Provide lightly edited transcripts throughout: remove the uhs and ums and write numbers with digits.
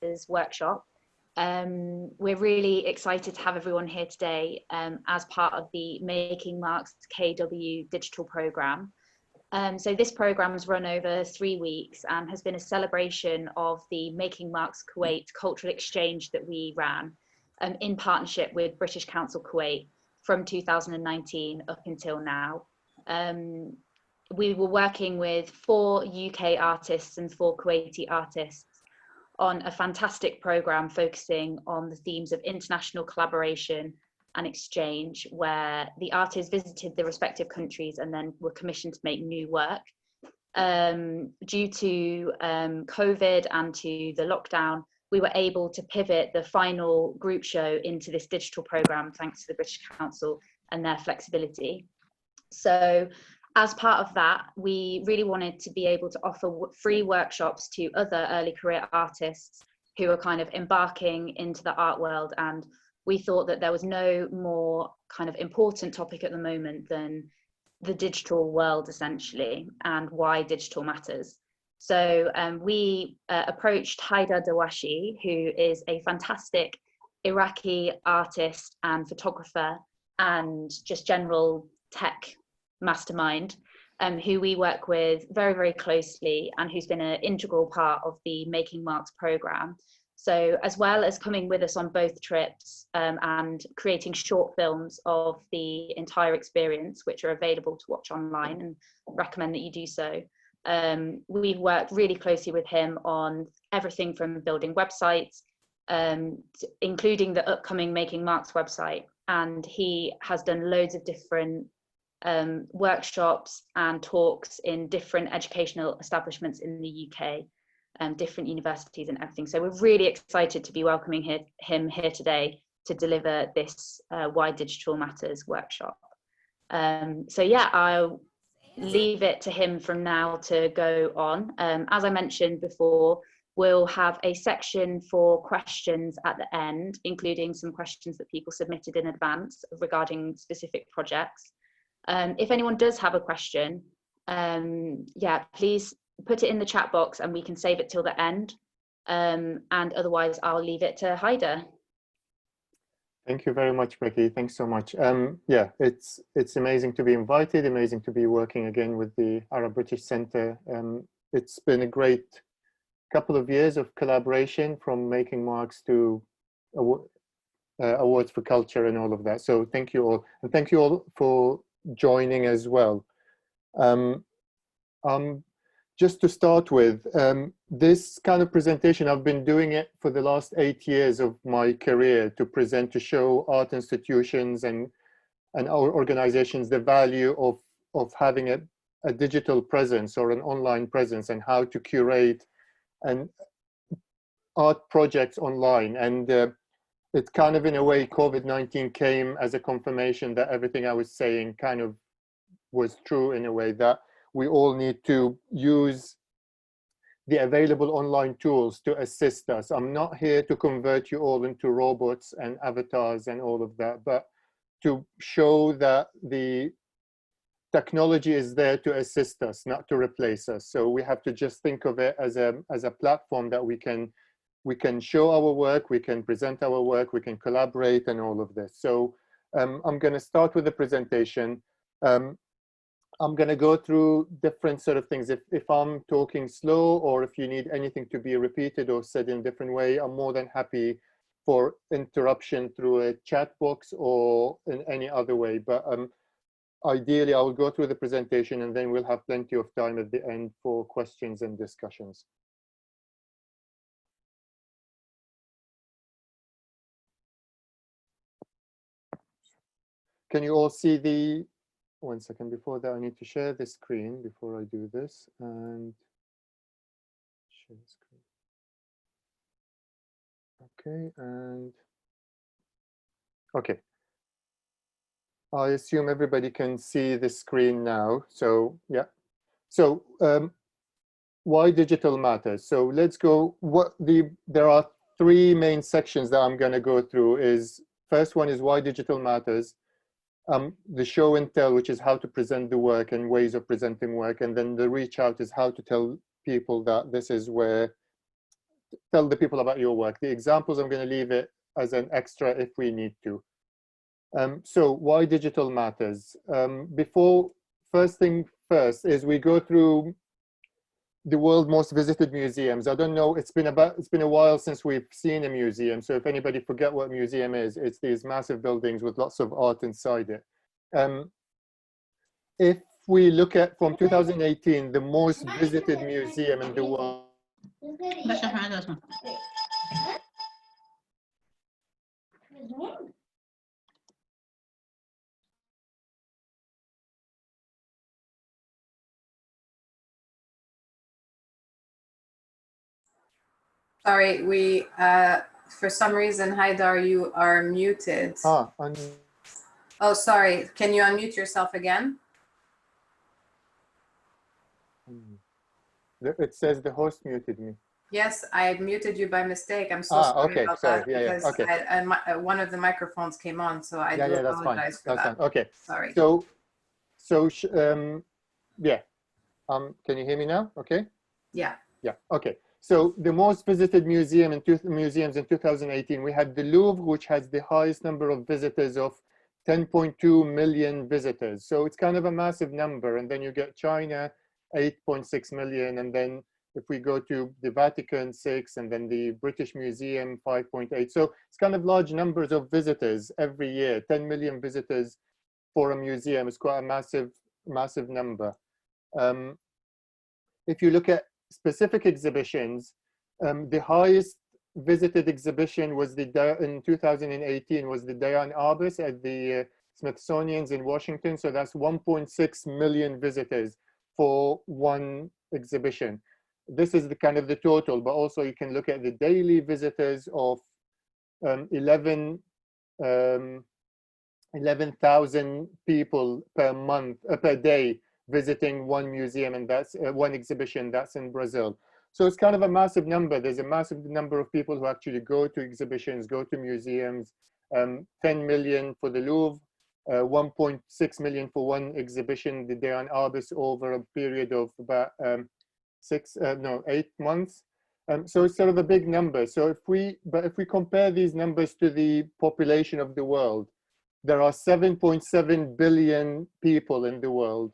Matters workshop. We're really excited to have everyone here today as part of the Making Marks KW digital program. So this program has run over 3 weeks and has been a celebration of the Making Marks Kuwait cultural exchange that we ran in partnership with British Council Kuwait from 2019 up until now. We were working with 4 UK artists and 4 Kuwaiti artists on a fantastic program focusing on the themes of international collaboration and exchange, where the artists visited the respective countries and then were commissioned to make new work. Due to COVID and to the lockdown, we were able to pivot the final group show into this digital program thanks to the British Council and their flexibility. So as part of that, we really wanted to be able to offer free workshops to other early career artists who are kind of embarking into the art world. And we thought that there was no more kind of important topic at the moment than the digital world, essentially, and why digital matters. So we approached Hydar Dewachi, who is a fantastic Iraqi artist and photographer and just general tech mastermind, who we work with very, very closely and who's been an integral part of the Making Marks program. So as well as coming with us on both trips and creating short films of the entire experience, which are available to watch online and recommend that you do so, we've worked really closely with him on everything from building websites, including the upcoming Making Marks website. And he has done loads of different workshops and talks in different educational establishments in the UK, different universities and everything. So we're really excited to be welcoming him here today to deliver this Why Digital Matters workshop. So yeah, I'll leave it to him from now to go on. As I mentioned before, we'll have a section for questions at the end, including some questions that people submitted in advance regarding specific projects. If anyone does have a question, yeah, please put it in the chat box and we can save it till the end. And otherwise, I'll leave it to Hydar. Thank you very much, Becky. Thanks so much. Yeah, it's amazing to be invited, amazing to be working again with the Arab British Centre. It's been a great couple of years of collaboration, from Making Marks to Awards for Culture and all of that. So thank you all, and thank you all for joining as well. Just to start with, this kind of presentation, I've been doing it for the last 8 years of my career, to present, to show art institutions and our organizations the value of having a digital presence or an online presence, and how to curate and art projects online. And it kind of, in a way, COVID-19 came as a confirmation that everything I was saying kind of was true, in a way, that we all need to use the available online tools to assist us. I'm not here to convert you all into robots and avatars and all of that, but to show that the technology is there to assist us, not to replace us. So we have to just think of it as a platform that we can show our work, we can present our work, we can collaborate and all of this. So I'm going to start with the presentation. I'm going to go through different sort of things. If I'm talking slow, or if you need anything to be repeated or said in a different way, I'm more than happy for interruption through a chat box or in any other way. But ideally, I will go through the presentation and then we'll have plenty of time at the end for questions and discussions. Can you all see the, one second, before that I need to share the screen before I do this, and share screen. Okay, and okay. I assume everybody can see the screen now. So yeah. So why digital matters? So let's go. There are 3 main sections that I'm going to go through. First one is why digital matters. The show and tell, which is how to present the work and ways of presenting work, and then the reach out is how to tell people that this is where tell the people about your work. The examples, I'm going to leave it as an extra if we need to. So why digital matters? First thing first is we go through the world's most visited museums. I don't know, it's been a while since we've seen a museum. So if anybody forget what a museum is, it's these massive buildings with lots of art inside it. If we look at from 2018, the most visited museum in the world. Sorry, we for some reason, Hydar, you are muted. Oh, sorry. Can you unmute yourself again? It says the host muted me. Yes, I muted you by mistake. I'm so sorry okay, about sorry. that Yeah, because okay. one of the microphones came on, so I do that's fine. apologize for that's that. Fine. Okay. Sorry. Yeah. Can you hear me now? Okay. Yeah. Yeah. Okay. So the most visited museums in 2018, we had the Louvre, which has the highest number of visitors of 10.2 million visitors. So it's kind of a massive number. And then you get China, 8.6 million. And then if we go to the Vatican, 6, and then the British Museum, 5.8. So it's kind of large numbers of visitors every year. 10 million visitors for a museum is quite a massive number. If you look at specific exhibitions, the highest visited exhibition was in 2018 was the Diane Arbus at the Smithsonian's in Washington. So that's 1.6 million visitors for one exhibition. This is the kind of the total, but also you can look at the daily visitors of 11,000 people per month, per day, visiting one museum, and that's one exhibition. That's in Brazil. So it's kind of a massive number. There's a massive number of people who actually go to exhibitions, go to museums. 10 million for the Louvre, 1.6 million for one exhibition, the Diane Arbus, over a period of about 8 months. So it's sort of a big number. So if we compare these numbers to the population of the world, there are 7.7 billion people in the world.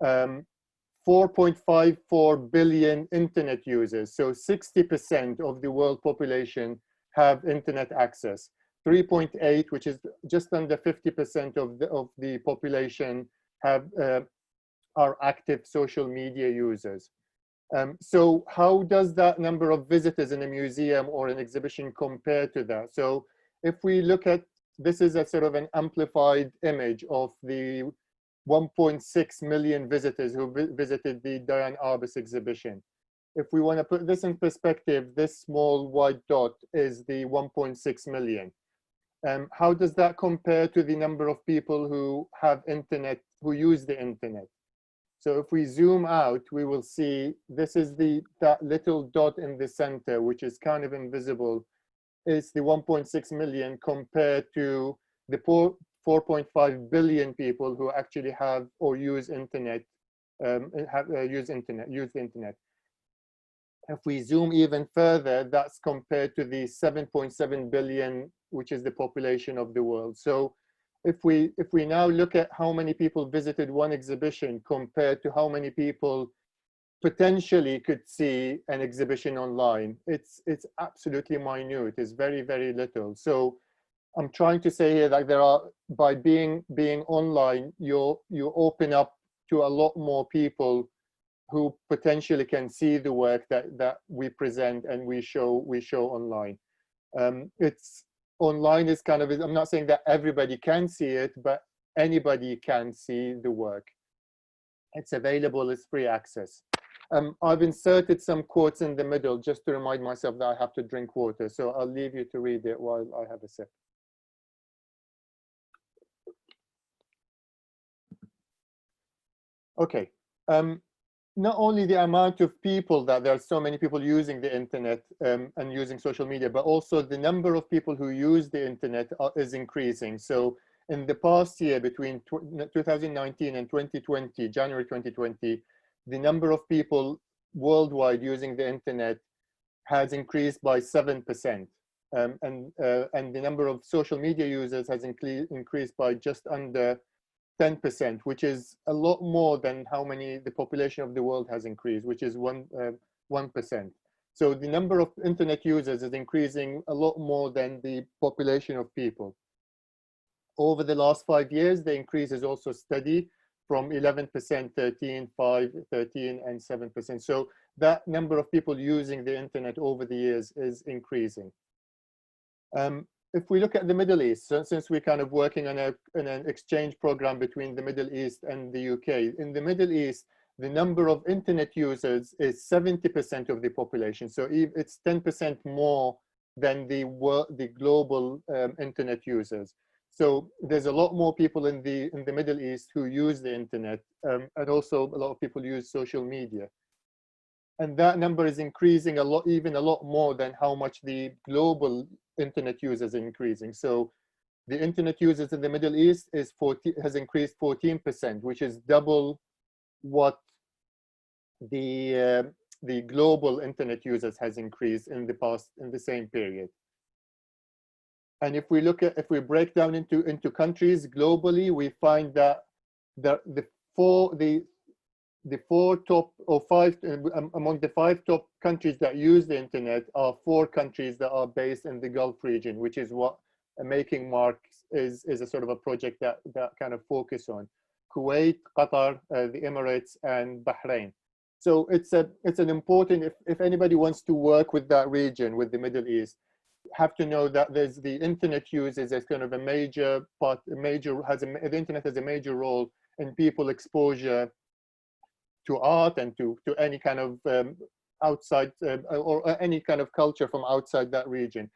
4.54 billion internet users. So 60% of the world population have internet access. 3.8, which is just under 50% of the population, are active social media users. So how does that number of visitors in a museum or an exhibition compare to that? So if we look at, this is a sort of an amplified image of the 1.6 million visitors who visited the Diane Arbus exhibition. If we want to put this in perspective, this small white dot is the 1.6 million. How does that compare to the number of people who have internet, who use the internet? So if we zoom out, we will see this is that little dot in the center, which is kind of invisible, is the 1.6 million compared to the 4.5 billion people who actually have or use internet, use the internet. If we zoom even further, that's compared to the 7.7 billion, which is the population of the world. So if we now look at how many people visited one exhibition compared to how many people potentially could see an exhibition online, it's absolutely minute. It's very, very little. So I'm trying to say here that by being online, you open up to a lot more people who potentially can see the work that we present and we show online. Online is kind of, I'm not saying that everybody can see it, but anybody can see the work. It's available, it's free access. I've inserted some quotes in the middle just to remind myself that I have to drink water. So I'll leave you to read it while I have a sip. Okay. Not only the amount of people, that there are so many people using the internet and using social media, but also the number of people who use the internet is increasing. So in the past year, between 2019 and 2020, January 2020, the number of people worldwide using the internet has increased by 7%. And the number of social media users has increased by just under 10%, which is a lot more than how many the population of the world has increased, which is 1%. So the number of internet users is increasing a lot more than the population of people. Over the last 5 years, the increase is also steady from 11%, 13, 5, 13, and 7%. So that number of people using the internet over the years is increasing. If we look at the Middle East, so since we're kind of working on an exchange program between the Middle East and the UK, in the Middle East, the number of internet users is 70% of the population. So it's 10% more than the global internet users. So there's a lot more people in the Middle East who use the internet, and also a lot of people use social media. And that number is increasing a lot, even a lot more than how much the global internet users are increasing. So the internet users in the Middle East has increased 14%, which is double what the global internet users has increased in the same period. And if we break down into countries globally, we find that the four top or five among the 5 top countries that use the internet are 4 countries that are based in the Gulf region, which is what Making Marks is a sort of a project that kind of focus on: Kuwait, Qatar, the Emirates, and Bahrain. So it's an important, if anybody wants to work with that region, with the Middle East, have to know that there's the internet uses as kind of a major part, the internet has a major role in people exposure to art and to any kind of outside or any kind of culture from outside that region.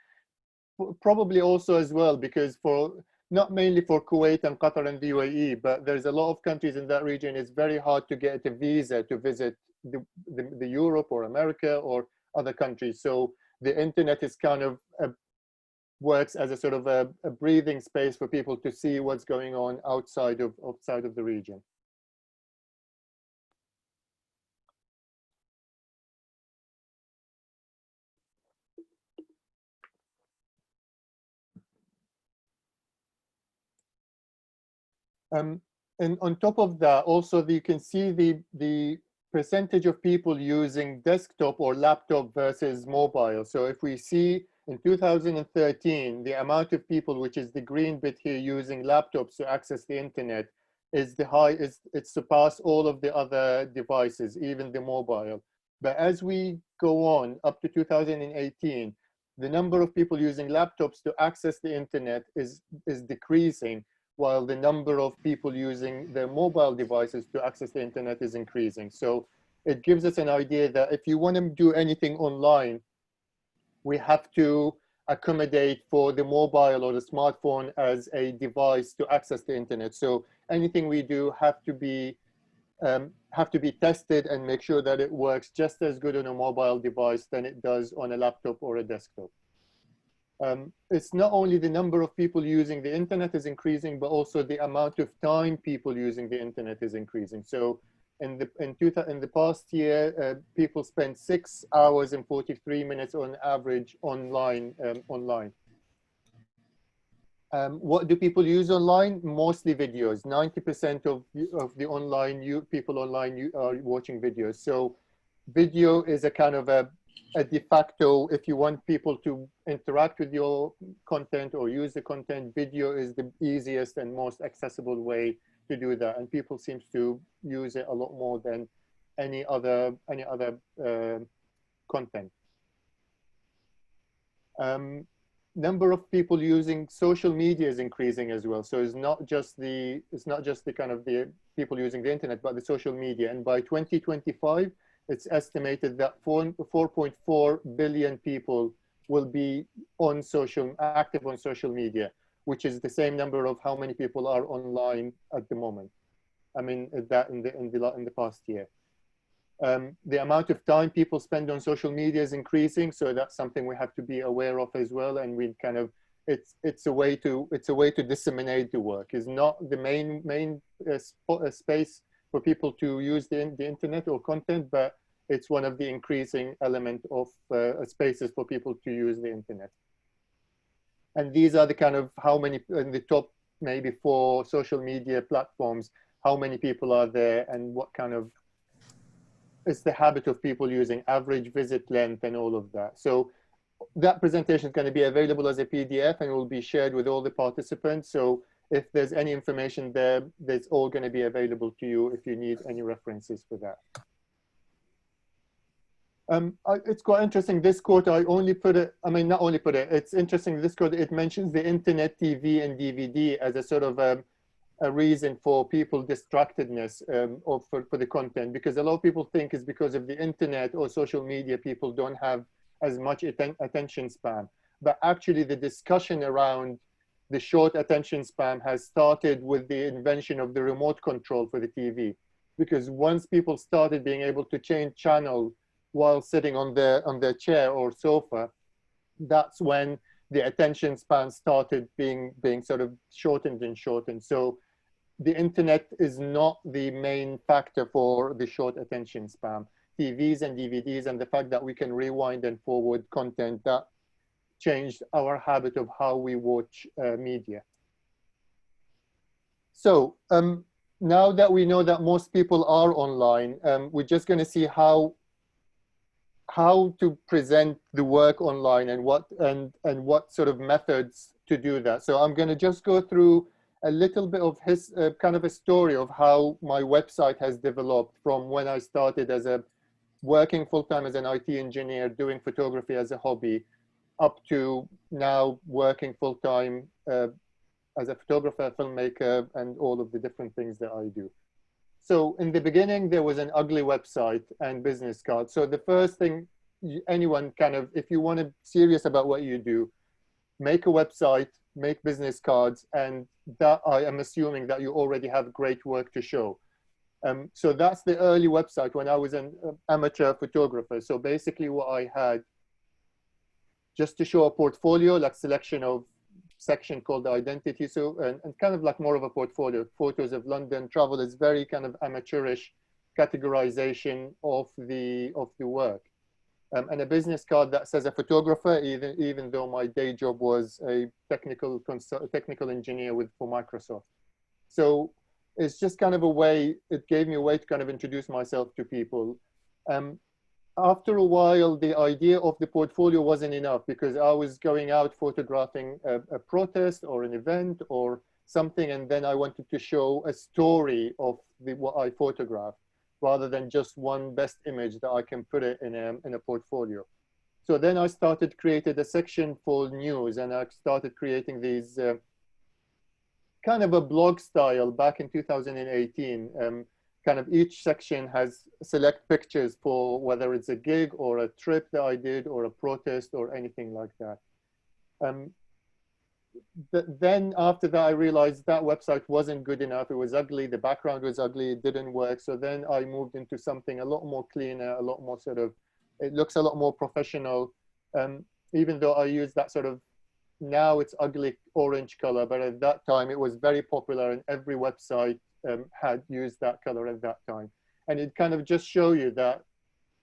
Probably also as well, because not mainly for Kuwait and Qatar and the UAE, but there's a lot of countries in that region. It's very hard to get a visa to visit the Europe or America or other countries. So the internet is kind of works as a sort of a breathing space for people to see what's going on outside of the region. And on top of that, also you can see the percentage of people using desktop or laptop versus mobile. So if we see in 2013, the amount of people, which is the green bit here, using laptops to access the internet is it surpassed all of the other devices, even the mobile. But as we go on up to 2018, the number of people using laptops to access the internet is decreasing, while the number of people using their mobile devices to access the internet is increasing. So it gives us an idea that if you want to do anything online, we have to accommodate for the mobile or the smartphone as a device to access the internet. So anything we do have to be tested and make sure that it works just as good on a mobile device than it does on a laptop or a desktop. It's not only the number of people using the internet is increasing, but also the amount of time people using the internet is increasing. So in the past year, people spent 6 hours and 43 minutes on average online. What do people use online? Mostly videos. 90% of the people online are watching videos. So video is a kind of a de facto, if you want people to interact with your content or use the content, video is the easiest and most accessible way to do that. And people seem to use it a lot more than any other content. Number of people using social media is increasing as well. So it's not just the kind of the people using the internet, but the social media. And by 2025, it's estimated that 4.4 billion people will be active on social media, which is the same number of how many people are online at the moment. I mean, that in the past year. The amount of time people spend on social media is increasing, so that's something we have to be aware of as well. And we kind of it's a way to disseminate the work. It's not the main space for people to use the internet or content, but it's one of the increasing element of spaces for people to use the internet. And these are the kind of how many in the top maybe 4 social media platforms, how many people are there and what kind of is the habit of people using, average visit length and all of that. So that presentation is going to be available as a PDF and will be shared with all the participants. So if there's any information there, that's all going to be available to you if you need any references for that. It's quite interesting. This quote, I only put it, I mean, not only put it, it's interesting. This quote, it mentions the internet, TV, and DVD as a sort of a reason for people distractedness for the content, because a lot of people think it's because of the internet or social media, people don't have as much attention span. But actually the discussion around the short attention span has started with the invention of the remote control for the TV. Because once people started being able to change channel while sitting on their chair or sofa, that's when the attention span started being sort of shortened and shortened. So the internet is not the main factor for the short attention span. TVs and DVDs and the fact that we can rewind and forward content, that changed our habit of how we watch media. So now that we know that most people are online, we're just going to see how to present the work online and what sort of methods to do that. So I'm going to just go through a little bit of his kind of a story of how my website has developed from when I started as working full-time as an IT engineer, doing photography as a hobby, up to now working full-time as a photographer, filmmaker, and all of the different things that I do. So in the beginning, there was an ugly website and business card. So the first thing anyone kind of, if you want to serious about what you do, make a website, make business cards, and that I am assuming that you already have great work to show. So that's the early website when I was an amateur photographer. So basically what I had, just to show a portfolio, like selection of section called the identity. So, and kind of like more of a portfolio, photos of London, travel is very kind of amateurish categorization of the work. And a business card that says a photographer, even though my day job was a technical engineer for Microsoft. So it's just kind of a way, it gave me a way to kind of introduce myself to people. After a while, the idea of the portfolio wasn't enough because I was going out photographing a protest or an event or something, and then I wanted to show a story of what I photographed, rather than just one best image that I can put it in a portfolio. So then I created a section for news, and I started creating these kind of a blog style back in 2018. Kind of each section has select pictures for whether it's a gig or a trip that I did or a protest or anything like that. Then after that, I realized that website wasn't good enough. It was ugly. The background was ugly. It didn't work. So then I moved into something a lot more cleaner, a lot more sort of, it looks a lot more professional. Even though I use that sort of, now it's ugly orange color, but at that time it was very popular and every website had used that color at that time. And it kind of just show you that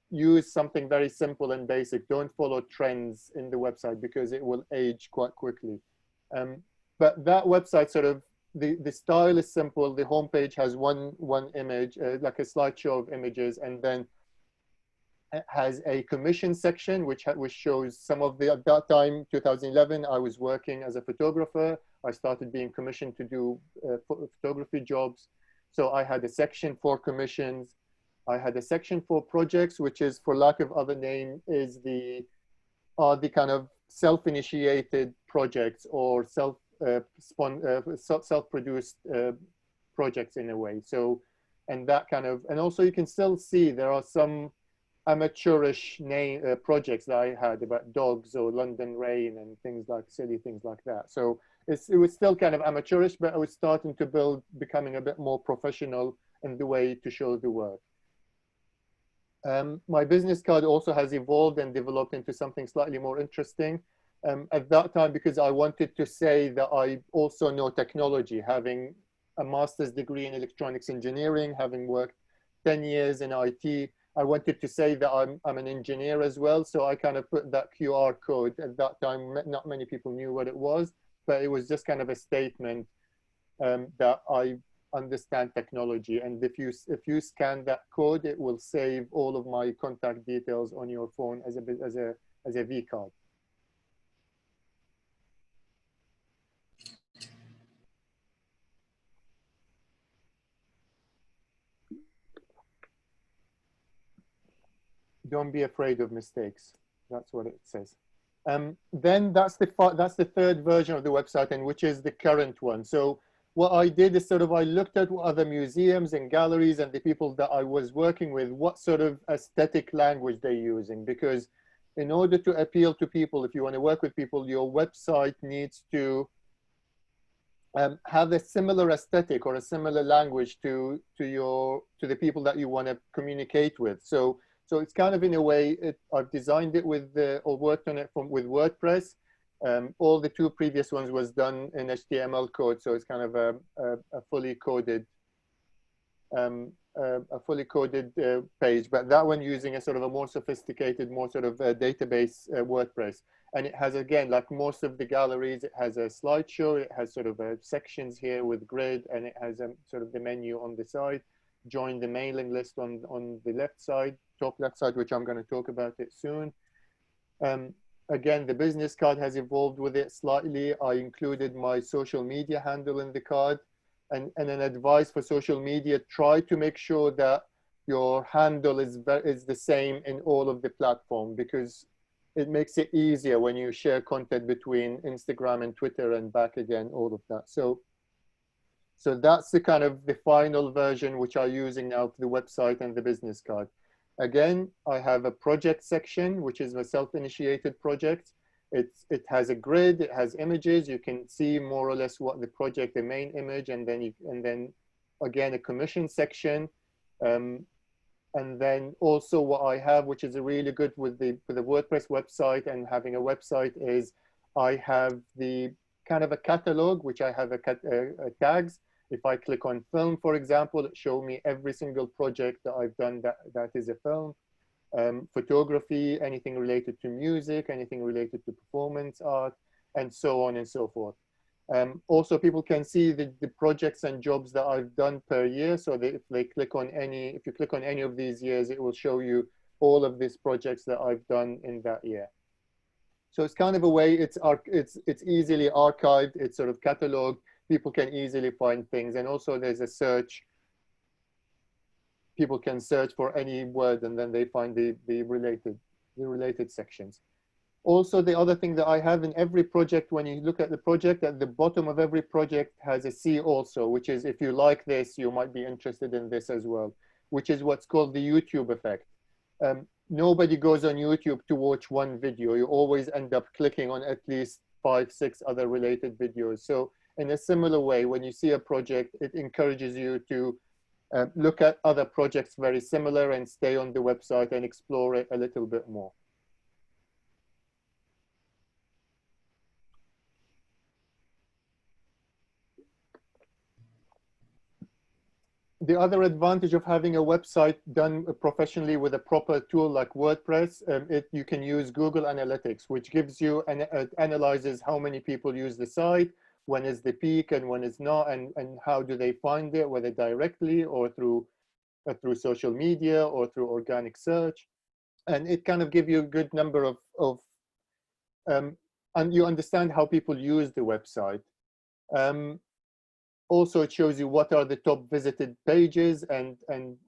use something very simple and basic. Don't follow trends in the website because it will age quite quickly. But that website sort of, the style is simple. The homepage has one image, like a slideshow of images, and then it has a commission section, which shows some of the, at that time, 2011, I was working as a photographer. I started being commissioned to do photography jobs. So I had a section for commissions. I had a section for projects, which is, for lack of other name, is the kind of self-initiated projects or self-produced projects in a way. So, and that kind of, and also you can still see there are some amateurish projects that I had about dogs or London Rain and things like silly things like that. So it was still kind of amateurish, but I was starting to becoming a bit more professional in the way to show the work. My business card also has evolved and developed into something slightly more interesting. At that time, because I wanted to say that I also know technology, having a master's degree in electronics engineering, having worked 10 years in IT, I wanted to say that I'm an engineer as well. So I kind of put that QR code. At that time, not many people knew what it was, but it was just kind of a statement that I understand technology. And if you scan that code, it will save all of my contact details on your phone as a V card. Don't be afraid of mistakes. That's what it says. Then that's the third version of the website, and which is the current one. So what I did is I looked at what other museums and galleries and the people that I was working with, what sort of aesthetic language they're using. Because in order to appeal to people, if you want to work with people, your website needs to have a similar aesthetic or a similar language to the people that you want to communicate with. So it's kind of, in a way, I've designed it with or worked on it with WordPress. All the two previous ones was done in HTML code, so it's kind of a fully coded page. But that one using a more sophisticated, more database WordPress. And it has, again, like most of the galleries, it has a slideshow. It has sections here with grid, and it has the menu on the side. Join the mailing list on the left side, top left side, which I'm going to talk about it soon. Again, the business card has evolved with it slightly. I included my social media handle in the card, and an advice for social media: try to make sure that your handle is the same in all of the platform, because it makes it easier when you share content between Instagram and Twitter and back again, all of that. So that's the final version, which I'm using now for the website and the business card. Again, I have a project section, which is a self-initiated project. It has a grid, it has images. You can see more or less what the project, the main image, and then again, a commission section. And then also what I have, which is really good with the WordPress website and having a website, is I have the kind of a catalog, which I have a tags. If I click on film, for example, it shows me every single project that I've done that is a film. Photography, anything related to music, anything related to performance art, and so on and so forth. Also, people can see the projects and jobs that I've done per year. So if you click on any of these years, it will show you all of these projects that I've done in that year. So it's kind of a way, it's easily archived, it's cataloged. People can easily find things, and also there's a search. People can search for any word, and then they find the related sections. Also, the other thing that I have in every project, when you look at the project, at the bottom of every project has a see also, which is, if you like this, you might be interested in this as well, which is what's called the YouTube effect. Nobody goes on YouTube to watch one video. You always end up clicking on at least 5, 6 other related videos. So in a similar way, when you see a project, it encourages you to look at other projects very similar and stay on the website and explore it a little bit more. The other advantage of having a website done professionally with a proper tool like WordPress, you can use Google Analytics, which gives you analyzes how many people use the site, when is the peak and when is not, and how do they find it, whether directly or through social media or through organic search. And it kind of gives you a good number of and you understand how people use the website. Also, it shows you what are the top visited pages and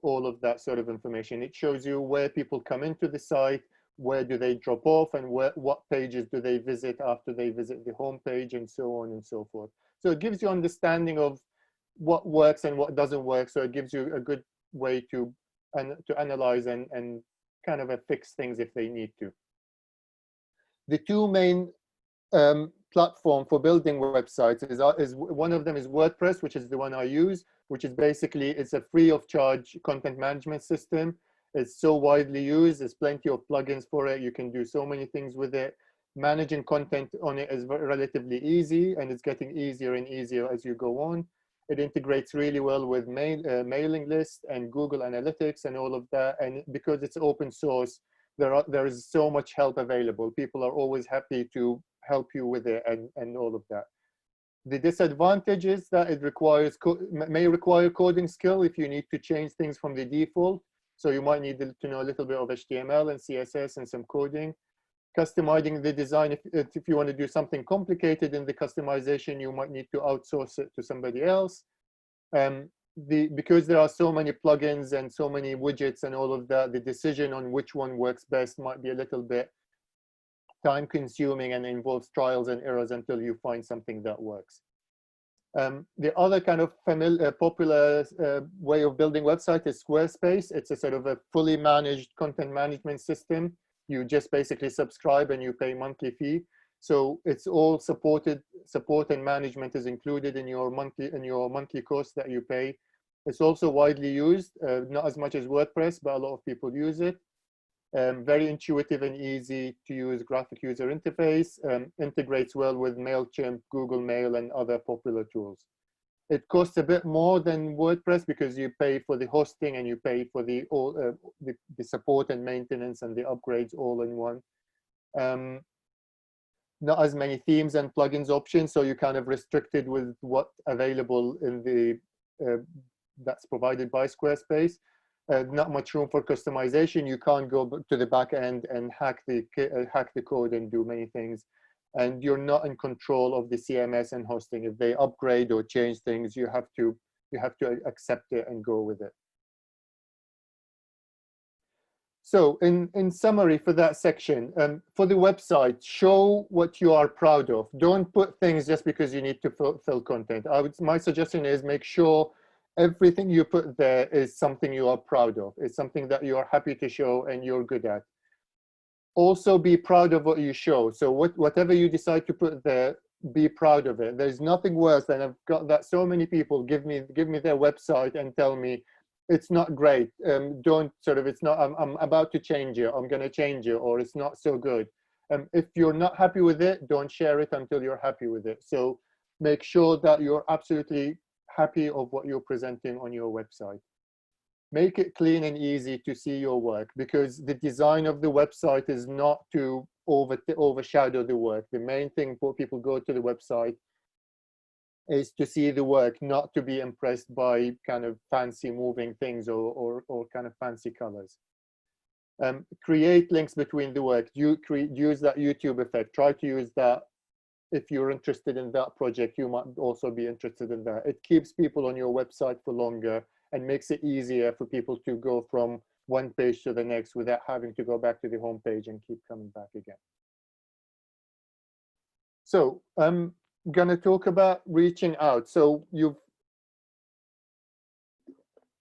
all of that sort of information. It shows you where people come into the site, where do they drop off, and what pages do they visit after they visit the home page, and so on and so forth. So it gives you understanding of what works and what doesn't work. So it gives you a good way to analyze and kind of fix things if they need to. The two main platform for building websites is one of them is WordPress, which is the one I use, which is basically, it's a free of charge content management system. It's so widely used. There's plenty of plugins for it. You can do so many things with it. Managing content on it is relatively easy, and it's getting easier and easier as you go on. It integrates really well with mailing lists and Google Analytics and all of that. And because it's open source, there is so much help available. People are always happy to help you with it and all of that. The disadvantage is that it may require coding skill if you need to change things from the default. So you might need to know a little bit of HTML and CSS and some coding. Customizing the design, if you want to do something complicated in the customization, you might need to outsource it to somebody else. Because there are so many plugins and so many widgets and all of that, the decision on which one works best might be a little bit time consuming and involves trials and errors until you find something that works. The other kind of popular way of building website is Squarespace. It's a sort of a fully managed content management system. You just basically subscribe and you pay monthly fee. So it's all support and management is included in your monthly cost that you pay. It's also widely used, not as much as WordPress, but a lot of people use it. Very intuitive and easy to use graphic user interface, integrates well with MailChimp, Google Mail, and other popular tools. It costs a bit more than WordPress because you pay for the hosting and you pay for the support and maintenance and the upgrades all in one. Not as many themes and plugins options, so you're kind of restricted with what's available in the that's provided by Squarespace. Not much room for customization. You can't go to the back end and hack the code and do many things. And you're not in control of the CMS and hosting. If they upgrade or change things, you have to accept it and go with it. So in summary for that section, for the website, show what you are proud of. Don't put things just because you need to fill content. My suggestion is make sure everything you put there is something you are proud of. It's something that you are happy to show and you're good at. Also be proud of what you show. So whatever you decide to put there, be proud of it. There's nothing worse than I've got that so many people give me their website and tell me it's not great. Don't sort of, it's not, I'm about to change it, I'm going to change it, or it's not so good. If you're not happy with it, don't share it until you're happy with it. So make sure that you're absolutely happy of what you're presenting on your website. Make it clean and easy to see your work, because the design of the website is not to overshadow the work. The main thing for people go to the website is to see the work, not to be impressed by kind of fancy moving things or kind of fancy colors. Create links between the work. Use that YouTube effect. Try to use that. If you're interested in that project, you might also be interested in that. It keeps people on your website for longer and makes it easier for people to go from one page to the next without having to go back to the home page and keep coming back again. So I'm going to talk about reaching out. So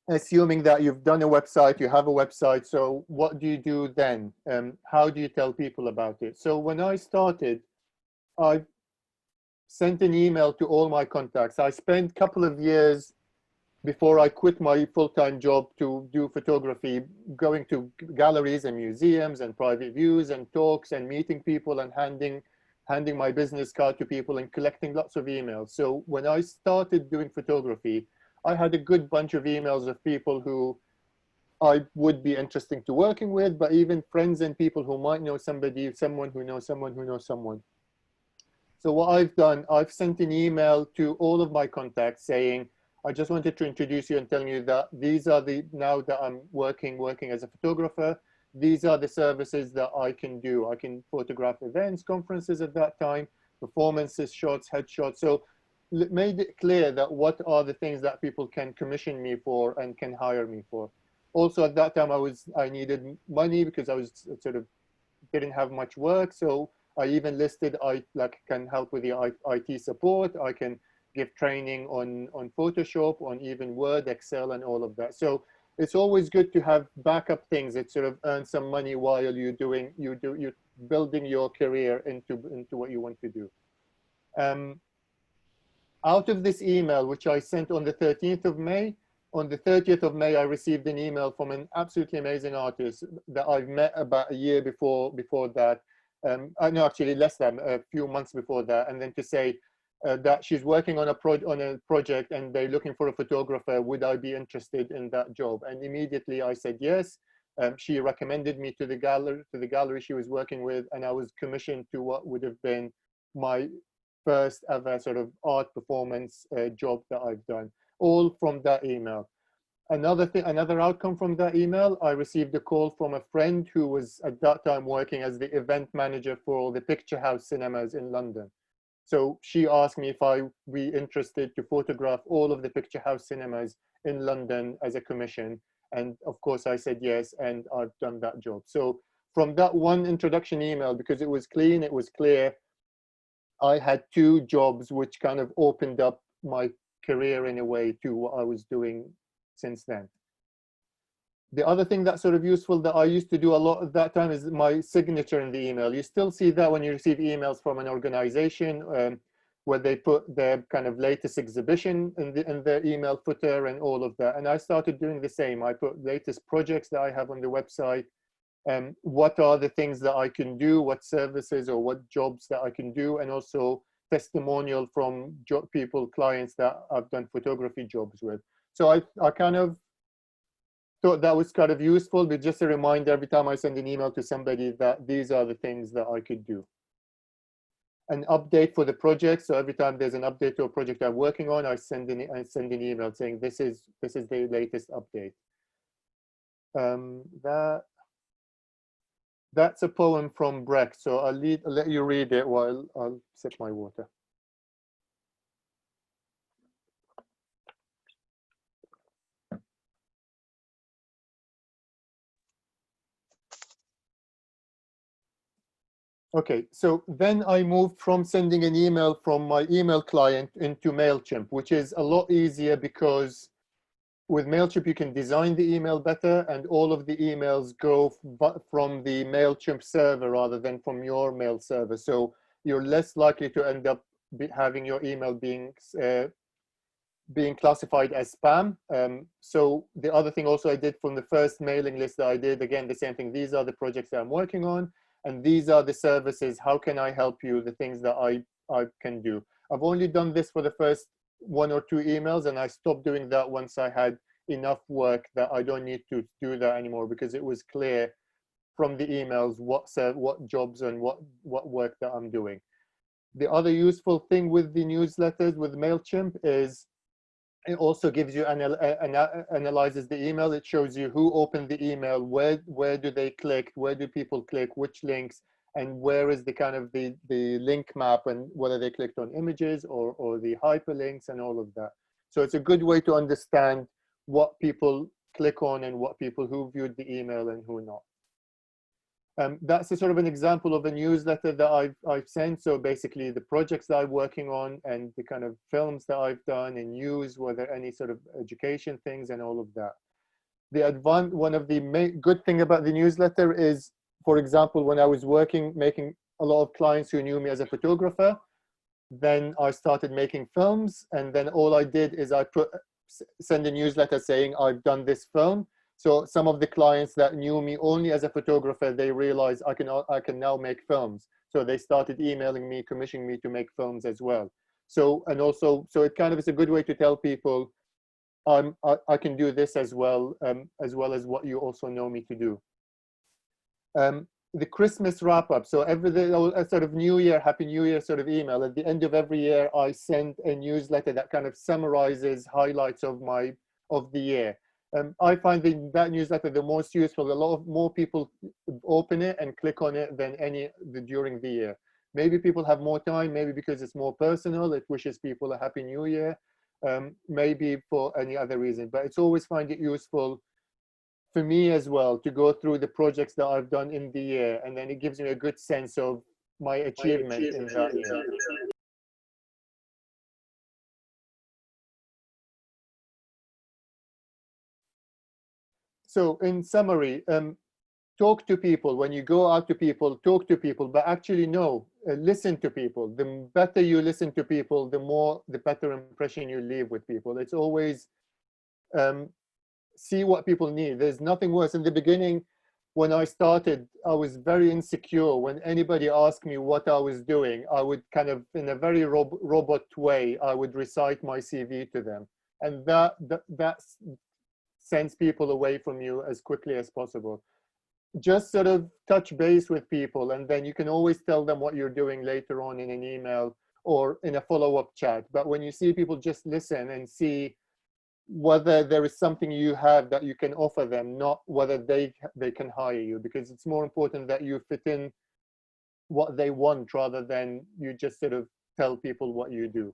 assuming that you've done a website, you have a website, so what do you do then? How do you tell people about it? So when I started, I sent an email to all my contacts. I spent a couple of years before I quit my full-time job to do photography, going to galleries and museums and private views and talks and meeting people and handing my business card to people and collecting lots of emails. So when I started doing photography, I had a good bunch of emails of people who I would be interesting to working with, but even friends and people who might know somebody, someone who knows someone who knows someone. So what I've done, I've sent an email to all of my contacts saying, I just wanted to introduce you and telling you that these are now that I'm working as a photographer, these are the services that I can do. I can photograph events, conferences at that time, performances, shots, headshots. So made it clear that what are the things that people can commission me for and can hire me for. Also at that time, I needed money because I was sort of didn't have much work. So I even listed I can help with the IT support. I can give training on Photoshop, on even Word, Excel, and all of that. So it's always good to have backup things that sort of earn some money while you're building your career into what you want to do. Out of this email, which I sent on the 13th of May, on the 30th of May, I received an email from an absolutely amazing artist that I've met about a year before that. No, actually less than a few months before that. And then to say, that she's working on a project and they're looking for a photographer. Would I be interested in that job? And immediately I said yes. She recommended me to the gallery she was working with, and I was commissioned to what would have been my first ever sort of art performance job that I've done, all from that email. Another outcome from that email, I received a call from a friend who was at that time working as the event manager for the Picture House cinemas in London. So she asked me if I would be interested to photograph all of the Picture House cinemas in London as a commission. And of course I said yes, and I've done that job. So from that one introduction email, because it was clean, it was clear, I had two jobs which kind of opened up my career in a way to what I was doing since then. The other thing that's sort of useful that I used to do a lot at that time is my signature in the email. You still see that when you receive emails from an organization where they put their kind of latest exhibition in their email footer and all of that. And I started doing the same. I put latest projects that I have on the website, what are the things that I can do, what services or what jobs that I can do, and also testimonial from people, clients that I've done photography jobs with. So I kind of thought that was kind of useful, but just a reminder every time I send an email to somebody that these are the things that I could do. An update for the project. So every time there's an update to a project I'm working on, I send an email saying this is the latest update. That's a poem from Brecht. So I'll let you read it while I'll sip my water. Okay, so then I moved from sending an email from my email client into MailChimp, which is a lot easier because with MailChimp, you can design the email better, and all of the emails go from the MailChimp server rather than from your mail server. So you're less likely to end up having your email being classified as spam. So the other thing also I did from the first mailing list that I did, again, the same thing. These are the projects that I'm working on, and these are the services. How can I help you? The things that I can do. I've only done this for the first 1 or 2 emails, and I stopped doing that once I had enough work that I don't need to do that anymore, because it was clear from the emails what jobs and what work that I'm doing. The other useful thing with the newsletters with MailChimp is it also gives you analyzes the email. It shows you who opened the email, where do they click, where do people click, which links, and where is the kind of the link map, and whether they clicked on images or the hyperlinks and all of that. So it's a good way to understand what people click on and what people who viewed the email and who not. That's a sort of an example of a newsletter that I've sent. So basically the projects that I'm working on and the kind of films that I've done and news, whether any sort of education things and all of that. One of the good thing about the newsletter is, for example, when I was making a lot of clients who knew me as a photographer, then I started making films, and then all I did is I send a newsletter saying I've done this film. So some of the clients that knew me only as a photographer, they realized I can now make films. So they started emailing me, commissioning me to make films as well. So it kind of is a good way to tell people I can do this as well as what you also know me to do. The Christmas wrap up. So a sort of New Year, Happy New Year sort of email. At the end of every year, I send a newsletter that kind of summarizes highlights of the year. I find that newsletter the most useful. A lot more people open it and click on it than during the year. Maybe people have more time, maybe because it's more personal, it wishes people a Happy New Year, maybe for any other reason. But it's always find it useful for me as well to go through the projects that I've done in the year, and then it gives me a good sense of my achievement in that year. So in summary, talk to people. When you go out to people, talk to people, but actually listen to people. The better you listen to people, the better impression you leave with people. It's always see what people need. There's nothing worse. In the beginning, when I started, I was very insecure. When anybody asked me what I was doing, I would kind of, in a very robot way, I would recite my CV to them. And that sends people away from you as quickly as possible. Just sort of touch base with people, and then you can always tell them what you're doing later on in an email or in a follow-up chat. But when you see people, just listen and see whether there is something you have that you can offer them, not whether they can hire you, because it's more important that you fit in what they want rather than you just sort of tell people what you do.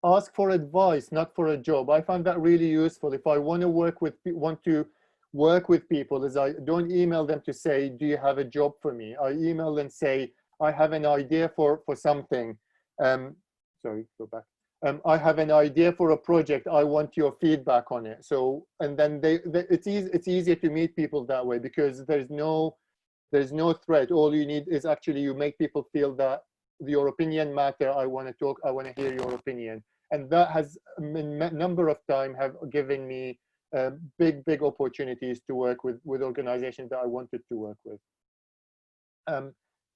Ask for advice, not for a job. I find that really useful. If I want to work with people, is I don't email them to say, do you have a job for me? I email them, say, I have an idea for something. Sorry, go back. I have an idea for a project. I want your feedback on it. So, and then it's easier to meet people that way, because there's no threat. All you need is actually you make people feel that your opinion matter. I want to talk. I want to hear your opinion, and that has a number of times have given me big opportunities to work with organizations that I wanted to work with.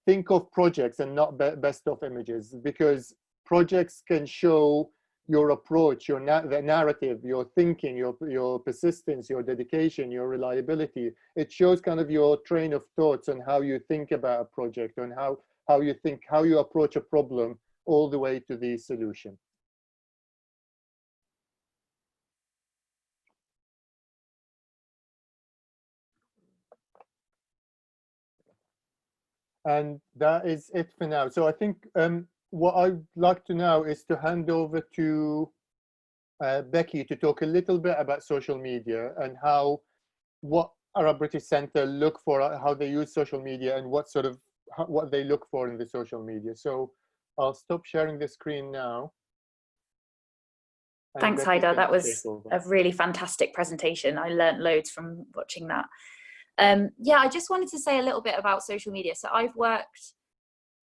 Think of projects and not best of images, because projects can show your approach, the narrative, your thinking, your persistence, your dedication, your reliability. It shows kind of your train of thoughts on how you think about a project, and how you approach a problem all the way to the solution. And that is it for now. So I think what I'd like to now is to hand over to Becky to talk a little bit about social media and what Arab British Centre look for, how they use social media, and what they look for in the social media. So I'll stop sharing the screen now. Thanks, Hydar. That was a really fantastic presentation. I learned loads from watching that. Yeah, I just wanted to say a little bit about social media. So I've worked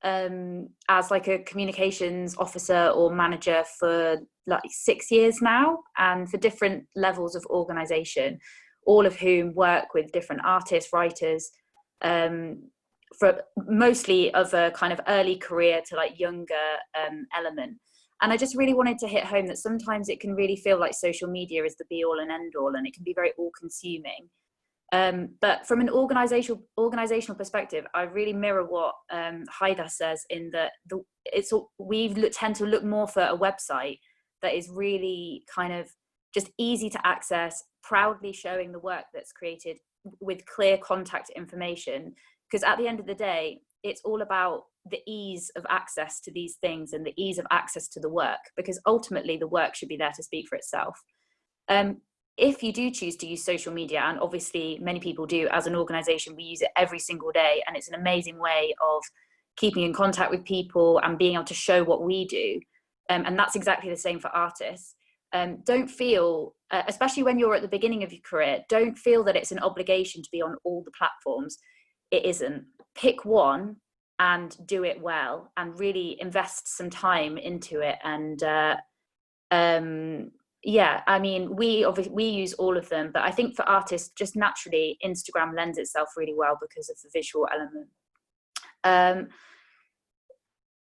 as like a communications officer or manager for like 6 years now, and for different levels of organization, all of whom work with different artists, writers, for mostly of a kind of early career to like younger element. And I just really wanted to hit home that sometimes it can really feel like social media is the be all and end all, and it can be very all consuming. But from an organizational perspective, I really mirror what Hydar says, in that we tend to look more for a website that is really kind of just easy to access, proudly showing the work that's created with clear contact information. Because at the end of the day, it's all about the ease of access to these things and the ease of access to the work, because ultimately the work should be there to speak for itself. If you do choose to use social media, and obviously many people do, as an organization, we use it every single day, and it's an amazing way of keeping in contact with people and being able to show what we do. And that's exactly the same for artists. Don't feel, especially when you're at the beginning of your career, don't feel that it's an obligation to be on all the platforms. It isn't. Pick one and do it well, and really invest some time into it. And yeah, I mean, we use all of them, but I think for artists, just naturally, Instagram lends itself really well because of the visual element.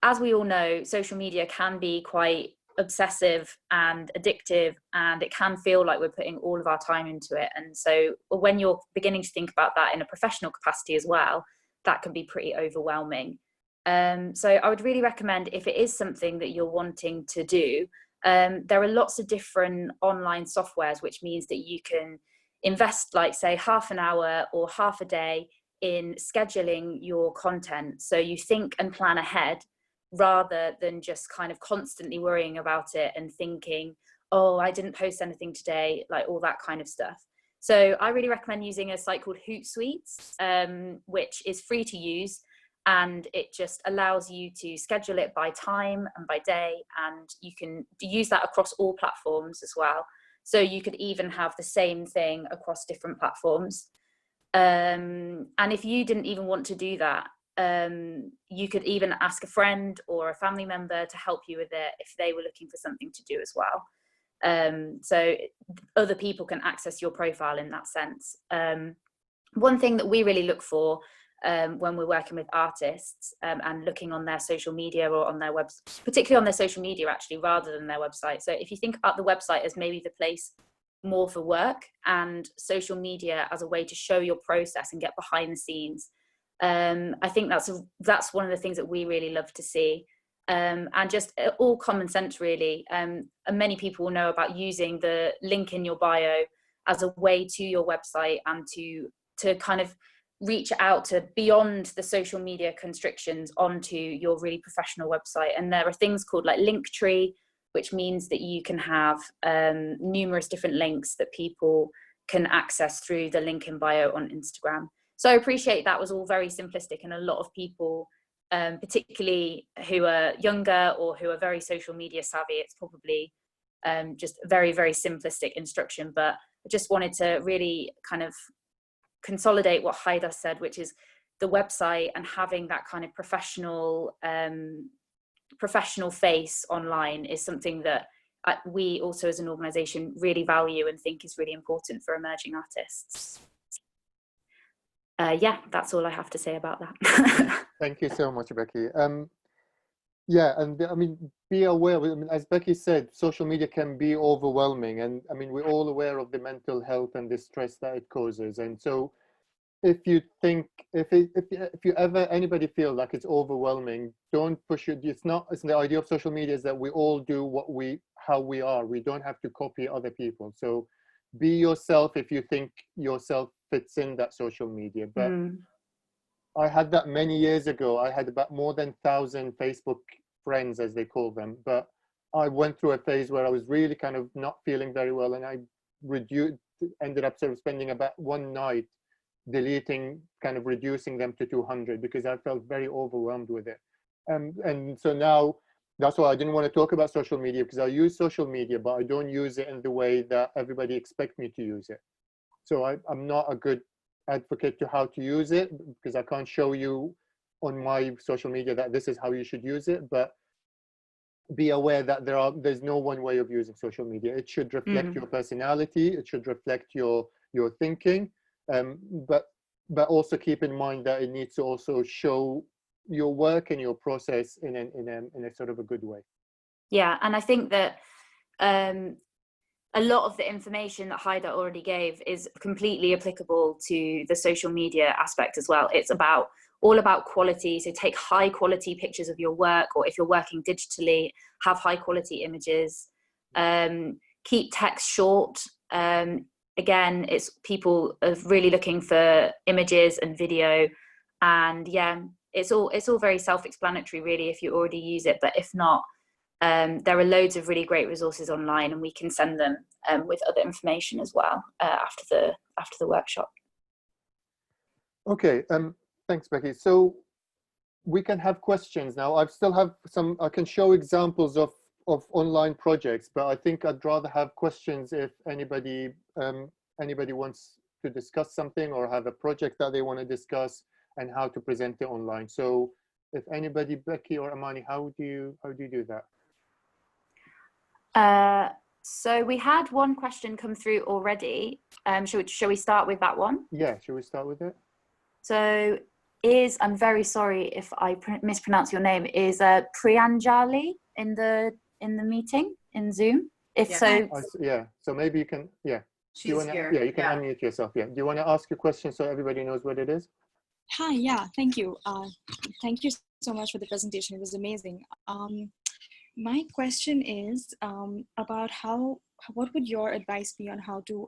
As we all know, social media can be quite obsessive and addictive, and it can feel like we're putting all of our time into it. And so when you're beginning to think about that in a professional capacity as well, that can be pretty overwhelming. So I would really recommend, if it is something that you're wanting to do, there are lots of different online softwares, which means that you can invest, like, say, half an hour or half a day in scheduling your content. So you think and plan ahead, rather than just kind of constantly worrying about it and thinking, oh, I didn't post anything today, like all that kind of stuff. So I really recommend using a site called Hootsuite, which is free to use. And it just allows you to schedule it by time and by day, and you can use that across all platforms as well. So you could even have the same thing across different platforms. And if you didn't even want to do that, you could even ask a friend or a family member to help you with it if they were looking for something to do as well. So other people can access your profile in that sense. one thing that we really look for when we're working with artists and looking on their social media or on their website, particularly on their social media actually, rather than their website. So if you think about the website as maybe the place more for work, and social media as a way to show your process and get behind the scenes, I think that's one of the things that we really love to see. And just all common sense really. And many people will know about using the link in your bio as a way to your website and to kind of reach out to beyond the social media constrictions onto your really professional website. And there are things called like Linktree, which means that you can have numerous different links that people can access through the link in bio on Instagram. So I appreciate that was all very simplistic, and a lot of people, particularly who are younger or who are very social media savvy, it's probably just a very, very simplistic instruction. But I just wanted to really kind of consolidate what Hydar said, which is the website and having that kind of professional face online is something that we also as an organization really value and think is really important for emerging artists. Yeah, that's all I have to say about that. Thank you so much, Becky. Yeah, and I mean, be aware, I mean, as Becky said, social media can be overwhelming, and I mean, we're all aware of the mental health and the stress that it causes. And so if you think, if you ever, anybody feel like it's overwhelming, don't push it. It's the idea of social media is that we all do how we are. We don't have to copy other people. So be yourself if you think yourself fits in that social media. But I had that many years ago. I had about more than 1,000 Facebook friends, as they call them. But I went through a phase where I was really kind of not feeling very well, and I ended up sort of spending about one night deleting, kind of reducing them to 200 because I felt very overwhelmed with it. And so now that's why I didn't want to talk about social media, because I use social media, but I don't use it in the way that everybody expects me to use it. So I'm not a good advocate to how to use it, because I can't show you on my social media that this is how you should use it. But be aware that there's no one way of using social media. It should reflect your personality. It should reflect your thinking. But also keep in mind that it needs to also show your work and your process in a sort of a good way. Yeah, and I think that a lot of the information that Hydar already gave is completely applicable to the social media aspect as well. It's all about quality. So take high quality pictures of your work, or if you're working digitally, have high quality images. Keep text short. Again, it's people are really looking for images and video, and yeah, it's all very self-explanatory really if you already use it. But if not, there are loads of really great resources online, and we can send them with other information as well after the workshop. Okay, thanks, Becky. So we can have questions now. I still have some. I can show examples of online projects, but I think I'd rather have questions if anybody wants to discuss something or have a project that they want to discuss and how to present it online. So if anybody, Becky or Amani, how do you do that? So we had one question come through already. Shall we start with that one? Yeah, shall we start with it? So I'm very sorry if I mispronounce your name, is Priyanjali in the meeting in Zoom? So maybe you can, She's here. Yeah, you can unmute yourself. Yeah. Do you want to ask your question so everybody knows what it is? Hi, yeah, thank you. Thank you so much for the presentation. It was amazing. My question is about what would your advice be on how to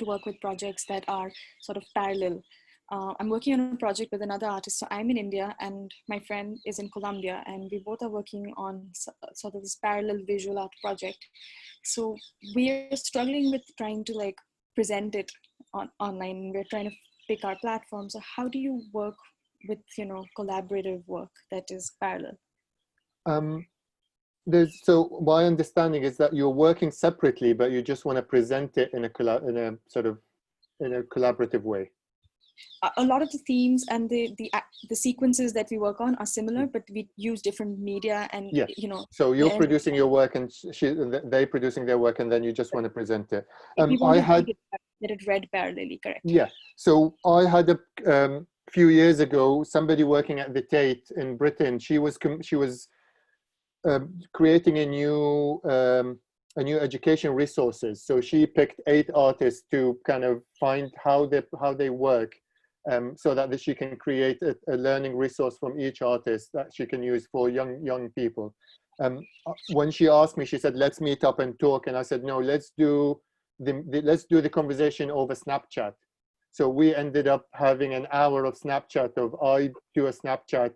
work with projects that are sort of parallel? I'm working on a project with another artist. So I'm in India and my friend is in Colombia, and we both are working on sort of this parallel visual art project. So we're struggling with trying to like present it online. We're trying to pick our platform. So how do you work with, collaborative work that is parallel? So my understanding is that you're working separately, but you just want to present it in a collaborative way. a lot of the themes and the sequences that we work on are similar, but we use different media and, Yeah. you know. So you're producing your work and they producing their work, and then you just want to present it. Get it read parallelly, correct? Yeah. So I had a few years ago, somebody working at the Tate in Britain. She was creating a new education resources. So she picked 8 artists to kind of find how they work, so that she can create a learning resource from each artist that she can use for young people. When she asked me, she said, "Let's meet up and talk." And I said, "No, let's do the conversation over Snapchat." So we ended up having an hour of Snapchat. I do a Snapchat,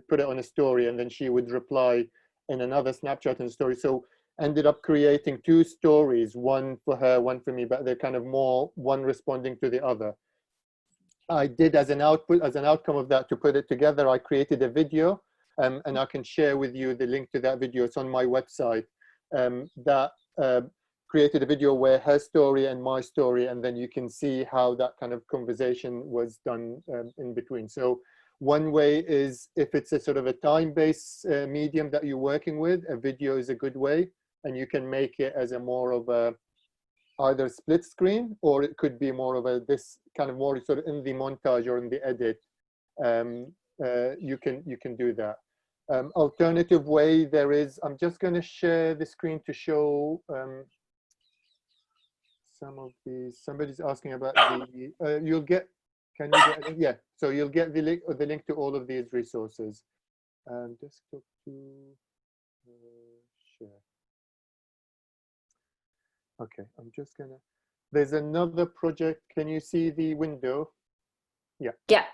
put it on a story, and then she would reply in another Snapchat and story. So ended up creating 2 stories, one for her, one for me, but they're kind of more one responding to the other. I did as an outcome of that, to put it together, I created a video, and I can share with you the link to that video. It's on my website. That created a video where her story and my story, and then you can see how that kind of conversation was done in between. So one way is, if it's a sort of a time-based medium that you're working with, a video is a good way, and you can make it as a more of a either split screen, or it could be more of this kind of more sort of in the montage or in the edit. You can do that. Alternative way there is, I'm just going to share the screen to show some of these. Somebody's asking about the, you'll get, can you get, yeah, so you'll get the link to all of these resources. Desktop to share. Okay, I'm just gonna, there's another project. Can you see the window? Yeah. Yeah.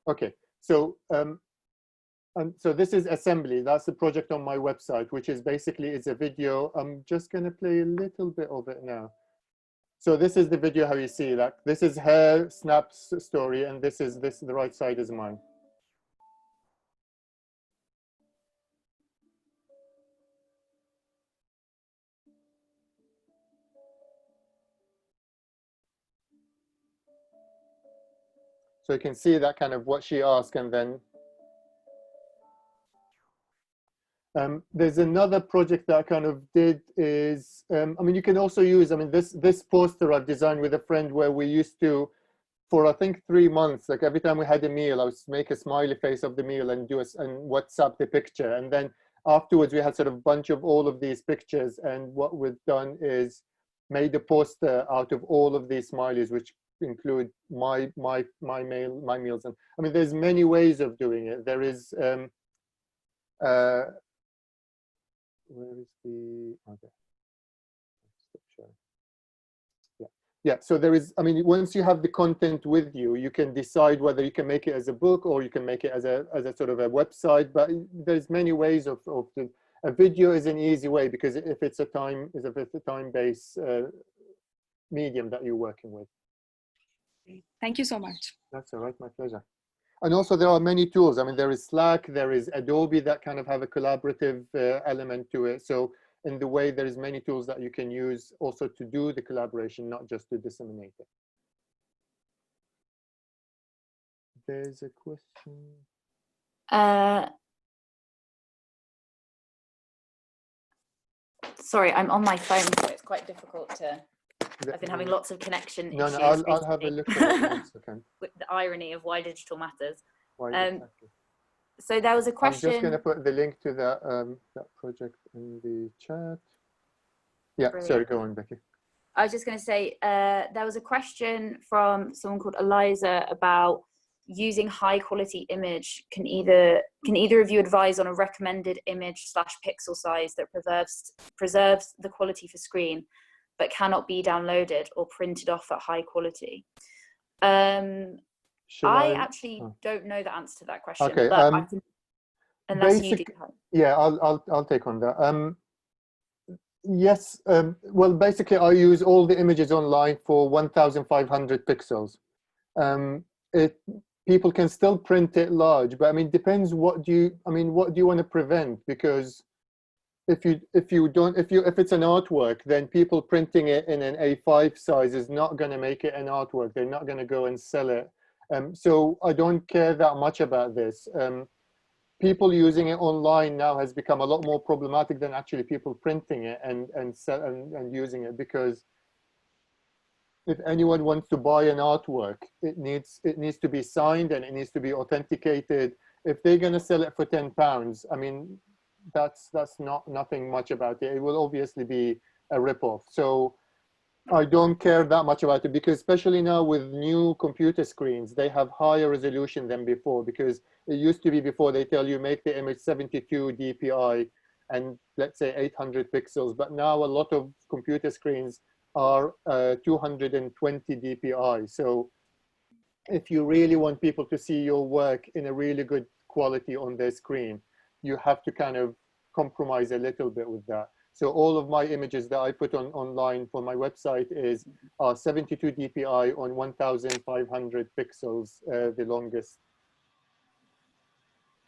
Okay, so so this is Assembly. That's the project on my website, which is basically, it's a video. I'm just gonna play a little bit of it now. So this is the video, how you see that. This is her Snap's story, and this the right side is mine. So you can see that kind of what she asked, and then there's another project that I kind of did is, I mean, you can also use, I mean, this poster I've designed with a friend, where we used to, for I think 3 months, like every time we had a meal, I would make a smiley face of the meal and WhatsApp the picture. And then afterwards we had sort of a bunch of all of these pictures. And what we've done is made a poster out of all of these smileys, which include my meals. And I mean, there's many ways of doing it. There is, where is the, okay. Stop sharing. Yeah. Yeah, so there is, I mean, once you have the content with you, you can decide whether you can make it as a book or you can make it as a sort of a website, but there's many ways of a video is an easy way, because if it's a time-based medium that you're working with. Thank you so much. That's all right, my pleasure. And also there are many tools. I mean, there is Slack, there is Adobe that kind of have a collaborative element to it. So in the way, there is many tools that you can use also to do the collaboration, not just to disseminate it. There's a question. Sorry, I'm on my phone, so it's quite difficult to, I've been having lots of connection issues. No, I'll have a look at it in a second. With the irony of why digital matters. Why exactly? So there was a question. I'm just going to put the link to that project in the chat. Yeah, brilliant. Sorry, go on, Becky. I was just going to say, there was a question from someone called Eliza about using high quality image. Can either of you advise on a recommended image / pixel size that preserves the quality for screen, but cannot be downloaded or printed off at high quality? I actually don't know the answer to that question. Okay. But I can, unless you do. Yeah, I'll take on that. Yes. Well, basically, I use all the images online for 1,500 pixels. People can still print it large, but I mean, depends what do you want to prevent? Because if it's an artwork, then people printing it in an A5 size is not going to make it an artwork. They're not going to go and sell it So I don't care that much about this. People using it online now has become a lot more problematic than actually people printing it and using it, because if anyone wants to buy an artwork, it needs to be signed and it needs to be authenticated. If they're going to sell it for £10, I mean, that's nothing much about it. It will obviously be a ripoff. So I don't care that much about it, because especially now with new computer screens, they have higher resolution than before, because it used to be before they tell you make the image 72 dpi and let's say 800 pixels, but now a lot of computer screens are 220 dpi. So if you really want people to see your work in a really good quality on their screen, you have to kind of compromise a little bit with that. So all of my images that I put online for my website is 72 dpi on 1500 pixels, the longest.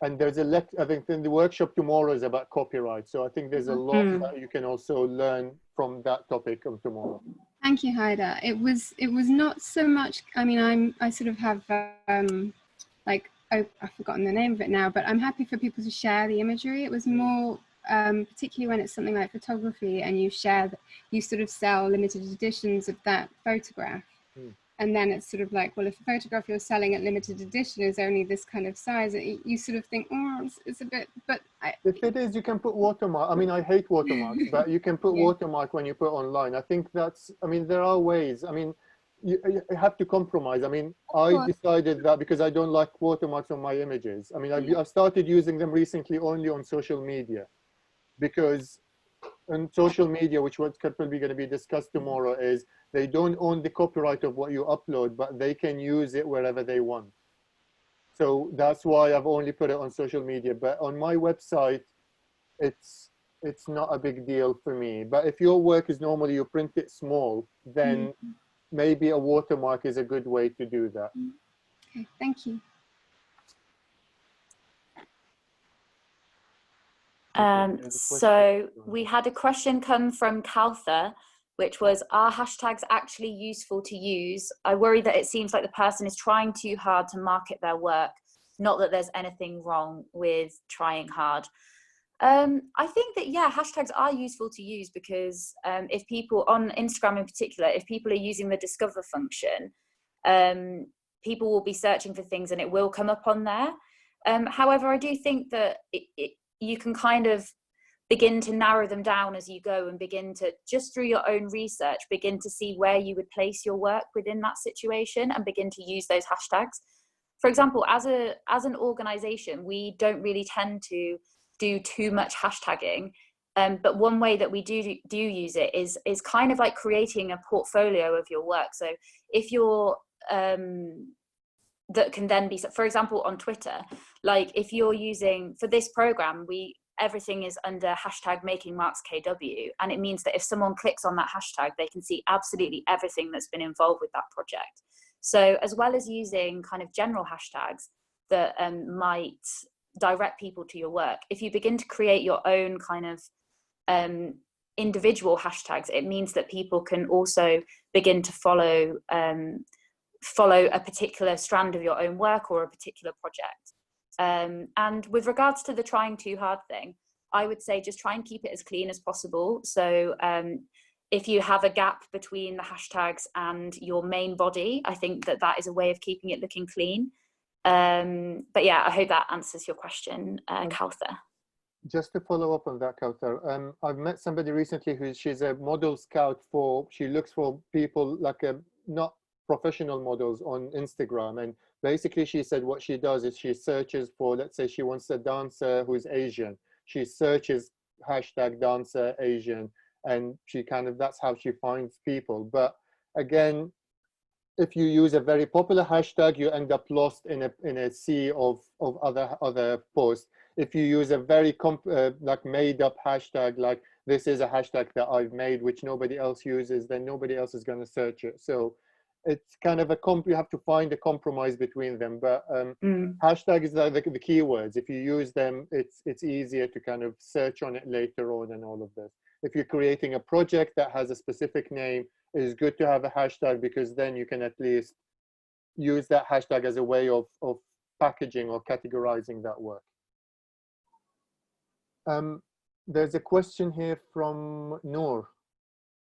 And there's I think in the workshop tomorrow is about copyright. So I think there's a lot that you can also learn from that topic of tomorrow. Thank you, Hydar. It was not so much, I mean, I sort of have like, I've forgotten the name of it now, but I'm happy for people to share the imagery. It was more, particularly when it's something like photography and you share, you sort of sell limited editions of that photograph. And then it's sort of like, well, if a photograph you're selling at limited edition is only this kind of size, you sort of think, oh, it's a bit, but if it is, you can put watermark. I mean, I hate watermarks, but you can put watermark when you put online. I think that's, I mean, there are ways. I mean, you have to compromise. I mean, I decided that because I don't like watermarks on my images. I mean, I've started using them recently only on social media, because on social media, which what's probably going to be discussed tomorrow, is they don't own the copyright of what you upload, but they can use it wherever they want. So that's why I've only put it on social media. But on my website, it's not a big deal for me. But if your work is normally you print it small, then maybe a watermark is a good way to do that. Okay, thank you. So we had a question come from Caltha, which was, are hashtags actually useful to use? I worry that it seems like the person is trying too hard to market their work, not that there's anything wrong with trying hard. I think that, yeah, hashtags are useful to use, because if people, on Instagram in particular, if people are using the discover function, people will be searching for things and it will come up on there. However, I do think that you can kind of begin to narrow them down as you go, and begin to, just through your own research, begin to see where you would place your work within that situation and begin to use those hashtags. For example, as an organization, we don't really tend to do too much hashtagging, but one way that we do use it is kind of like creating a portfolio of your work. So if you're that can then be, for example, on Twitter, like if you're using, for this program, everything is under hashtag making marks KW, and it means that if someone clicks on that hashtag, they can see absolutely everything that's been involved with that project. So as well as using kind of general hashtags that might direct people to your work, if you begin to create your own kind of individual hashtags, it means that people can also begin to follow a particular strand of your own work or a particular project. And with regards to the trying too hard thing, I would say just try and keep it as clean as possible. So if you have a gap between the hashtags and your main body, I think that is a way of keeping it looking clean. But yeah, I hope that answers your question, Caltha. Just to follow up on that, Kauthar, I've met somebody recently she's a model scout she looks for people like not professional models on Instagram, and basically she said what she does is she searches for, let's say she wants a dancer who's Asian, she searches hashtag dancer Asian, and she kind of, that's how she finds people. But again, if you use a very popular hashtag, you end up lost in a sea of other posts. If you use a very like made up hashtag, like this is a hashtag that I've made which nobody else uses, then nobody else is going to search it. So it's kind of you have to find a compromise between them. But hashtag is the keywords. If you use them, it's easier to kind of search on it later on and all of this. If you're creating a project that has a specific name, it's good to have a hashtag, because then you can at least use that hashtag as a way of packaging or categorizing that work. There's a question here from Noor.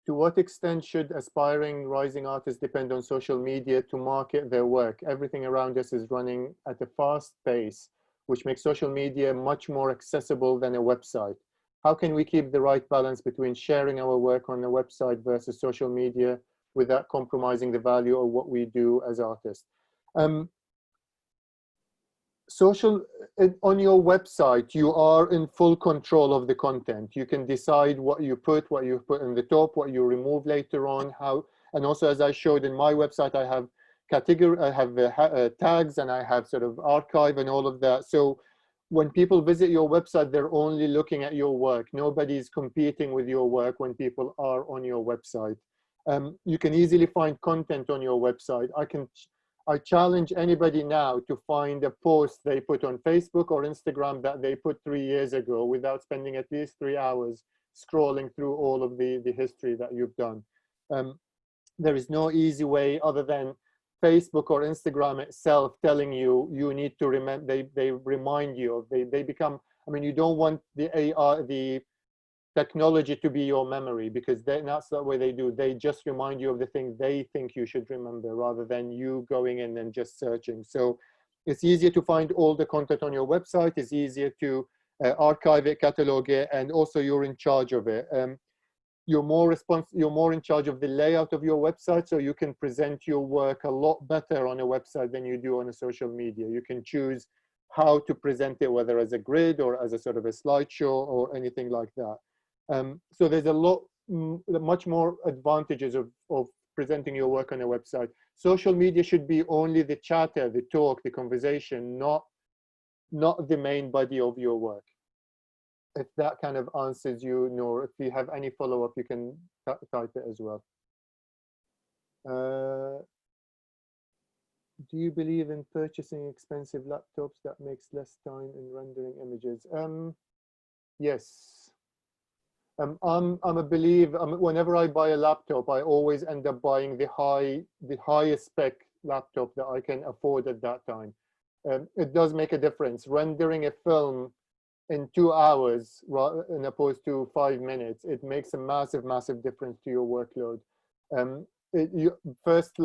To what extent should aspiring rising artists depend on social media to market their work? Everything around us is running at a fast pace, which makes social media much more accessible than a website. How can we keep the right balance between sharing our work on a website versus social media without compromising the value of what we do as artists? On your website, you are in full control of the content. You can decide what you put in the top, what you remove later on, how, and also as I showed in my website, I have category, I have tags, and I have sort of archive and all of that. So when people visit your website, they're only looking at your work. Nobody's competing with your work when people are on your website. You can easily find content on your website. I challenge anybody now to find a post they put on Facebook or Instagram that they put 3 years ago without spending at least 3 hours scrolling through all of the history that you've done. There is no easy way other than Facebook or Instagram itself telling you, you need to remember, they remind you, they become, I mean, you don't want the technology to be your memory, because that's the way they do. They just remind you of the thing they think you should remember rather than you going in and just searching. So it's easier to find all the content on your website. It's easier to archive it, catalog it, and also you're in charge of it. You're more in charge of the layout of your website, so you can present your work a lot better on a website than you do on a social media. You can choose how to present it, whether as a grid or as a sort of a slideshow or anything like that. So there's much more advantages of presenting your work on a website. Social media should be only the chatter, the talk, the conversation, not the main body of your work. If that kind of answers you, Noor, if you have any follow-up, you can type it as well. Do you believe in purchasing expensive laptops that makes less time in rendering images? Yes. I'm a believer. Whenever I buy a laptop, I always end up buying the highest spec laptop that I can afford at that time. It does make a difference. Rendering a film in 2 hours in opposed to 5 minutes, it makes a massive difference to your workload. First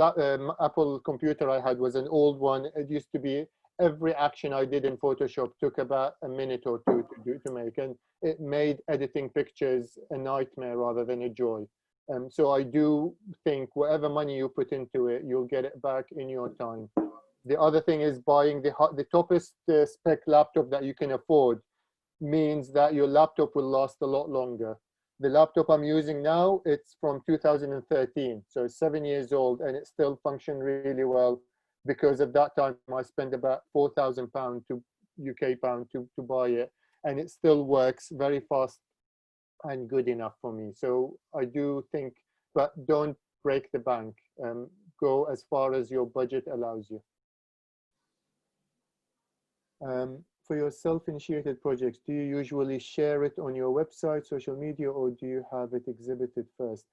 Apple computer I had was an old one. It used to be every action I did in Photoshop took about a minute or two to make, and it made editing pictures a nightmare rather than a joy. So I do think whatever money you put into it, you'll get it back in your time. The other thing is buying the toppest spec laptop that you can afford means that your laptop will last a lot longer. The laptop I'm using now, it's from 2013, so it's 7 years old, and it still functions really well. Because at that time I spent about £4,000 to UK pound to buy it, and it still works very fast and good enough for me. So I do think, but don't break the bank. Go as far as your budget allows you. For your self-initiated projects, do you usually share it on your website, social media, or do you have it exhibited first?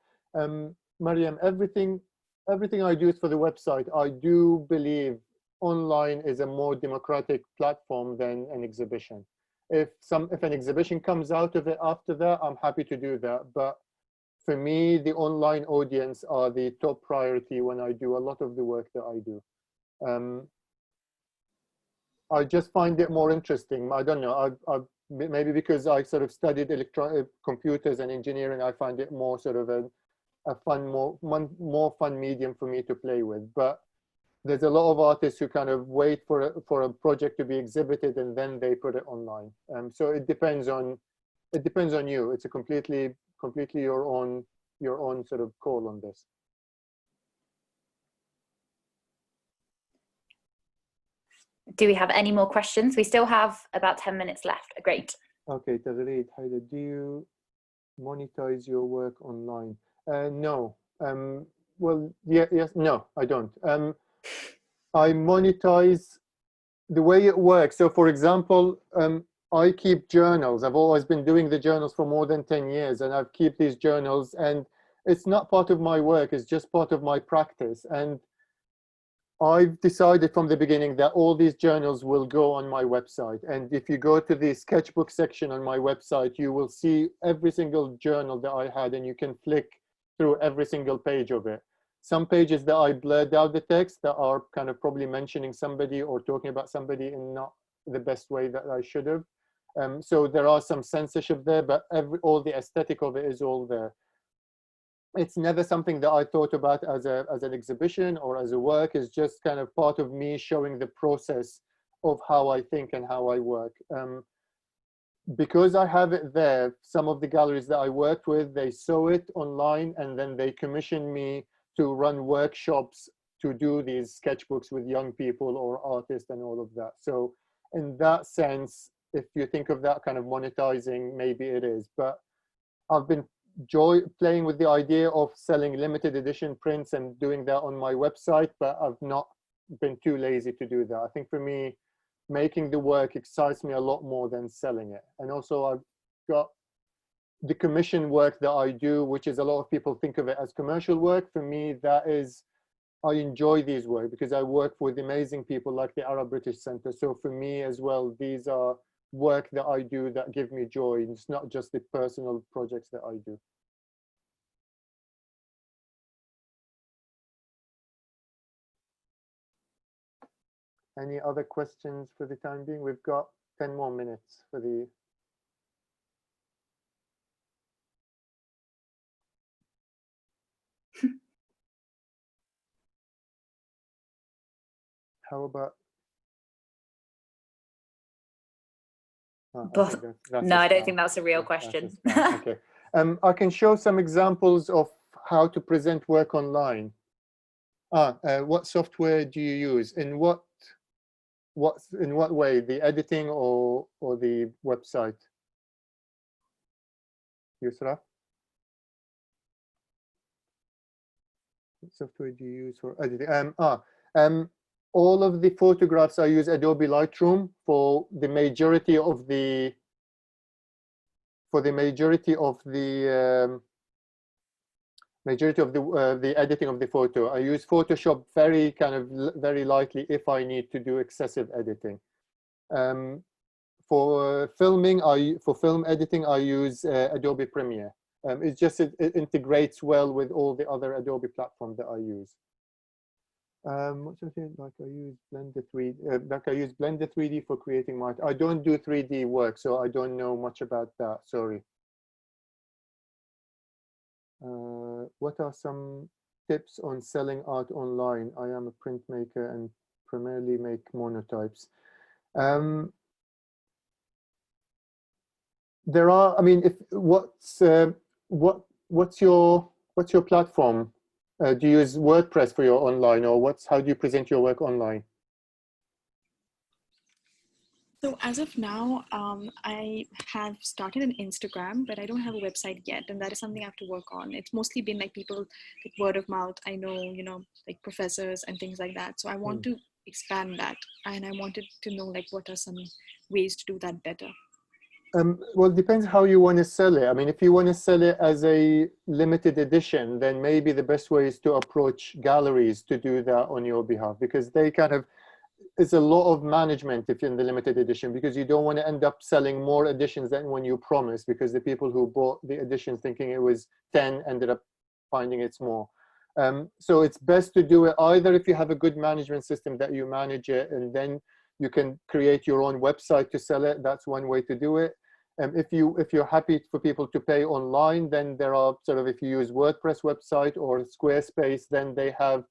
Mariam, everything I do is for the website. I do believe online is a more democratic platform than an exhibition. If an exhibition comes out of it after that, I'm happy to do that. But for me, the online audience are the top priority when I do a lot of the work that I do. I just find it more interesting. I don't know. Maybe because I sort of studied computers and engineering, I find it more sort of a fun, more fun medium for me to play with. But there's a lot of artists who kind of wait for a project to be exhibited and then they put it online. So it depends on you. It's a completely your own sort of call on this. Do we have any more questions? We still have about 10 minutes left. Great. Okay, Taghreed, Hydar, do you monetize your work online? No. Well, yes, no, I don't. I monetize the way it works. So for example, I keep journals. I've always been doing the journals for more than 10 years, and I've kept these journals, and it's not part of my work, it's just part of my practice. And I've decided from the beginning that all these journals will go on my website. And if you go to the sketchbook section on my website, you will see every single journal that I had, and you can flick through every single page of it. Some pages that I blurred out the text that are kind of probably mentioning somebody or talking about somebody in not the best way that I should have. So there are some censorship there, but all the aesthetic of it is all there. It's never something that I thought about as an exhibition or as a work. It's just kind of part of me showing the process of how I think and how I work. Because I have it there, some of the galleries that I worked with, they saw it online and then they commissioned me to run workshops to do these sketchbooks with young people or artists and all of that. So in that sense, if you think of that kind of monetizing, maybe it is. But I've been playing with the idea of selling limited edition prints and doing that on my website, but I've not been too lazy to do that. I think for me, making the work excites me a lot more than selling it. And also I've got the commission work that I do, which is a lot of people think of it as commercial work. For me, that is, I enjoy these work because I work with amazing people like the Arab British Center. So for me as well, these are work that I do that give me joy. It's not just the personal projects that I do. Any other questions for the time being? We've got 10 more minutes for the... How about... But that's no, I don't spam. think that's a real That's question. Okay. I can show some examples of how to present work online. What software do you use? In what way? The editing or the website? Yusra? What software do you use for editing? All of the photographs I use Adobe Lightroom for the majority of the the editing of the photo. I use Photoshop very lightly if I need to do excessive editing. For filming, for film editing, I use Adobe Premiere. It integrates well with all the other Adobe platforms that I use. What's the thing? Like I use Blender 3D. Like I use Blender 3D for creating my. I don't do 3D work, so I don't know much about that. Sorry. What are some tips on selling art online? I am a printmaker and primarily make monotypes. There are. I mean, what's your platform? Do you use WordPress for your online, or how do you present your work online? So as of now, I have started an Instagram, but I don't have a website yet, and that is something I have to work on. It's mostly been like people, like word of mouth. I know, like professors and things like that. So I want to expand that, and I wanted to know like what are some ways to do that better. Well, it depends how you want to sell it. I mean, if you want to sell it as a limited edition, then maybe the best way is to approach galleries to do that on your behalf, because they it's a lot of management if you're in the limited edition, because you don't want to end up selling more editions than when you promised, because the people who bought the edition thinking it was 10 ended up finding it's more. So it's best to do it either if you have a good management system that you manage it, and then you can create your own website to sell it. That's one way to do it. If you're happy for people to pay online, then there are if you use WordPress website or Squarespace, then they have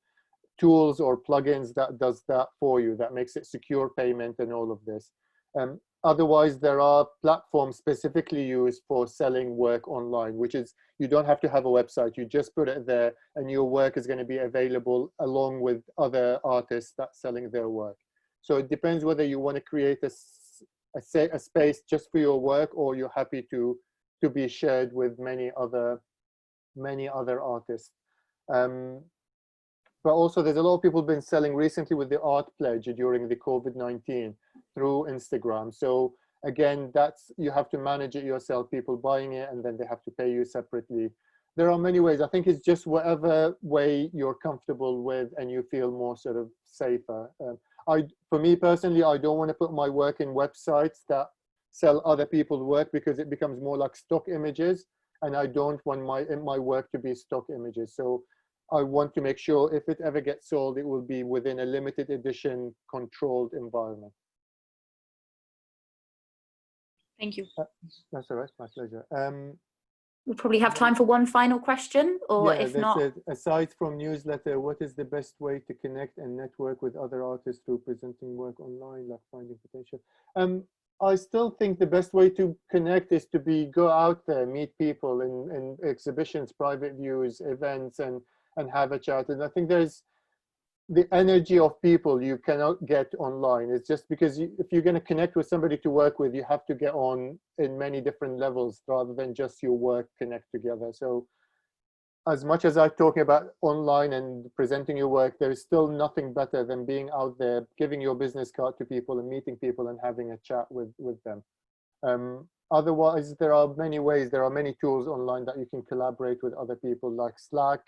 tools or plugins that does that for you, that makes it secure payment and all of this. Otherwise, there are platforms specifically used for selling work online, which is you don't have to have a website. You just put it there and your work is going to be available along with other artists that's selling their work. So it depends whether you want to create a space just for your work, or you're happy to be shared with many other artists. But also there's a lot of people been selling recently with the art pledge during the COVID-19 through Instagram. So again, you have to manage it yourself, people buying it, and then they have to pay you separately. there are many ways. I think it's just whatever way you're comfortable with and you feel more sort of safer. For me personally, I don't want to put my work in websites that sell other people's work, because it becomes more like stock images, and I don't want my work to be stock images. So I want to make sure if it ever gets sold, it will be within a limited edition controlled environment. Thank you. That's all right, my pleasure. We'll probably have time for one final question, or yeah, if not. Aside from newsletter, what is the best way to connect and network with other artists through presenting work online, like finding potential? I still think the best way to connect is to go out there, meet people in exhibitions, private views, events, and have a chat. And I think there's the energy of people you cannot get online. It's just because if you're going to connect with somebody to work with, you have to get on in many different levels rather than just your work connect together. So as much as I'm talking about online and presenting your work, there is still nothing better than being out there, giving your business card to people and meeting people and having a chat with them. Otherwise, there are many ways, there are many tools online that you can collaborate with other people, like Slack,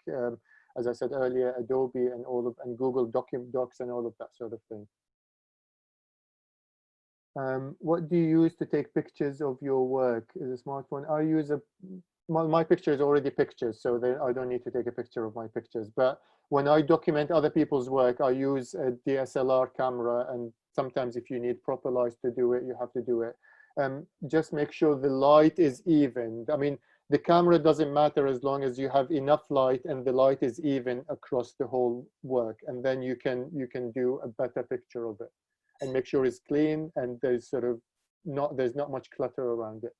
as I said earlier, Adobe and Google Docs and all of that sort of thing. What do you use to take pictures of your work? Is a smartphone? I use my picture is already pictures, so I don't need to take a picture of my pictures. But when I document other people's work, I use a DSLR camera, and sometimes if you need proper light to do it, you have to do it. Just make sure the light is even. I mean, the camera doesn't matter as long as you have enough light and the light is even across the whole work, and then you can do a better picture of it. And make sure it's clean and there's not much clutter around it.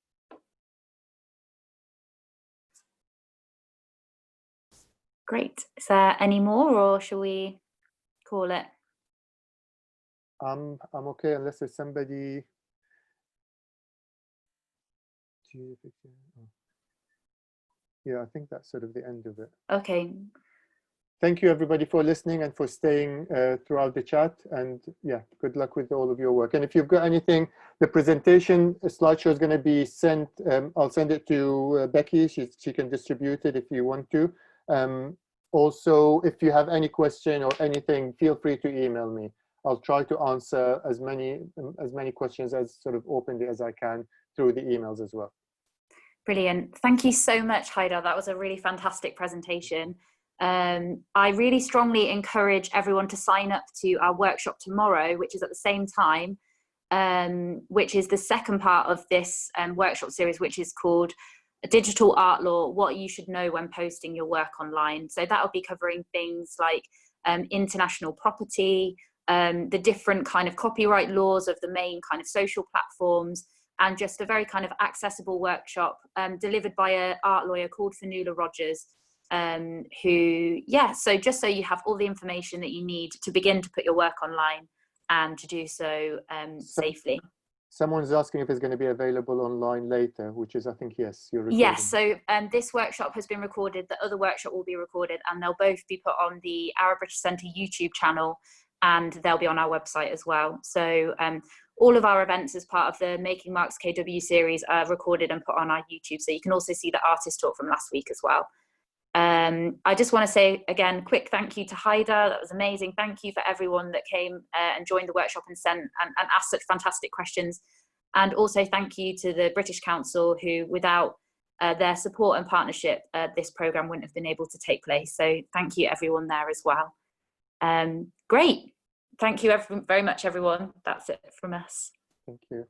Great. Is there any more, or shall we call it? I'm okay unless there's somebody. Yeah, I think that's sort of the end of it. Okay. Thank you everybody for listening and for staying throughout the chat, and yeah, good luck with all of your work. And if you've got anything, the presentation slideshow is going to be sent. I'll send it to Becky. She can distribute it if you want to. Also, if you have any question or anything, feel free to email me. I'll try to answer as many questions as sort of openly as I can through the emails as well. Brilliant. Thank you so much, Hydar. That was a really fantastic presentation. I really strongly encourage everyone to sign up to our workshop tomorrow, which is at the same time, which is the second part of this workshop series, which is called Digital Art Law, What You Should Know When Posting Your Work Online. So that'll be covering things like international property, the different kind of copyright laws of the main kind of social platforms, and just a very kind of accessible workshop delivered by an art lawyer called Fanula Rogers, so just so you have all the information that you need to begin to put your work online and to do so safely. Someone's asking if it's going to be available online later, which is, I think, yes, you're recording. Yes, so this workshop has been recorded, the other workshop will be recorded, and they'll both be put on the Arab British Centre YouTube channel, and they'll be on our website as well. So all of our events as part of the Making Marks KW series are recorded and put on our YouTube, so you can also see the artist talk from last week as well. I just want to say again, quick thank you to Hydar. That was amazing. Thank you for everyone that came and joined the workshop and sent and asked such fantastic questions. And also thank you to the British Council, who without their support and partnership, this programme wouldn't have been able to take place. So thank you everyone there as well. Great. Thank you very much, everyone. That's it from us. Thank you.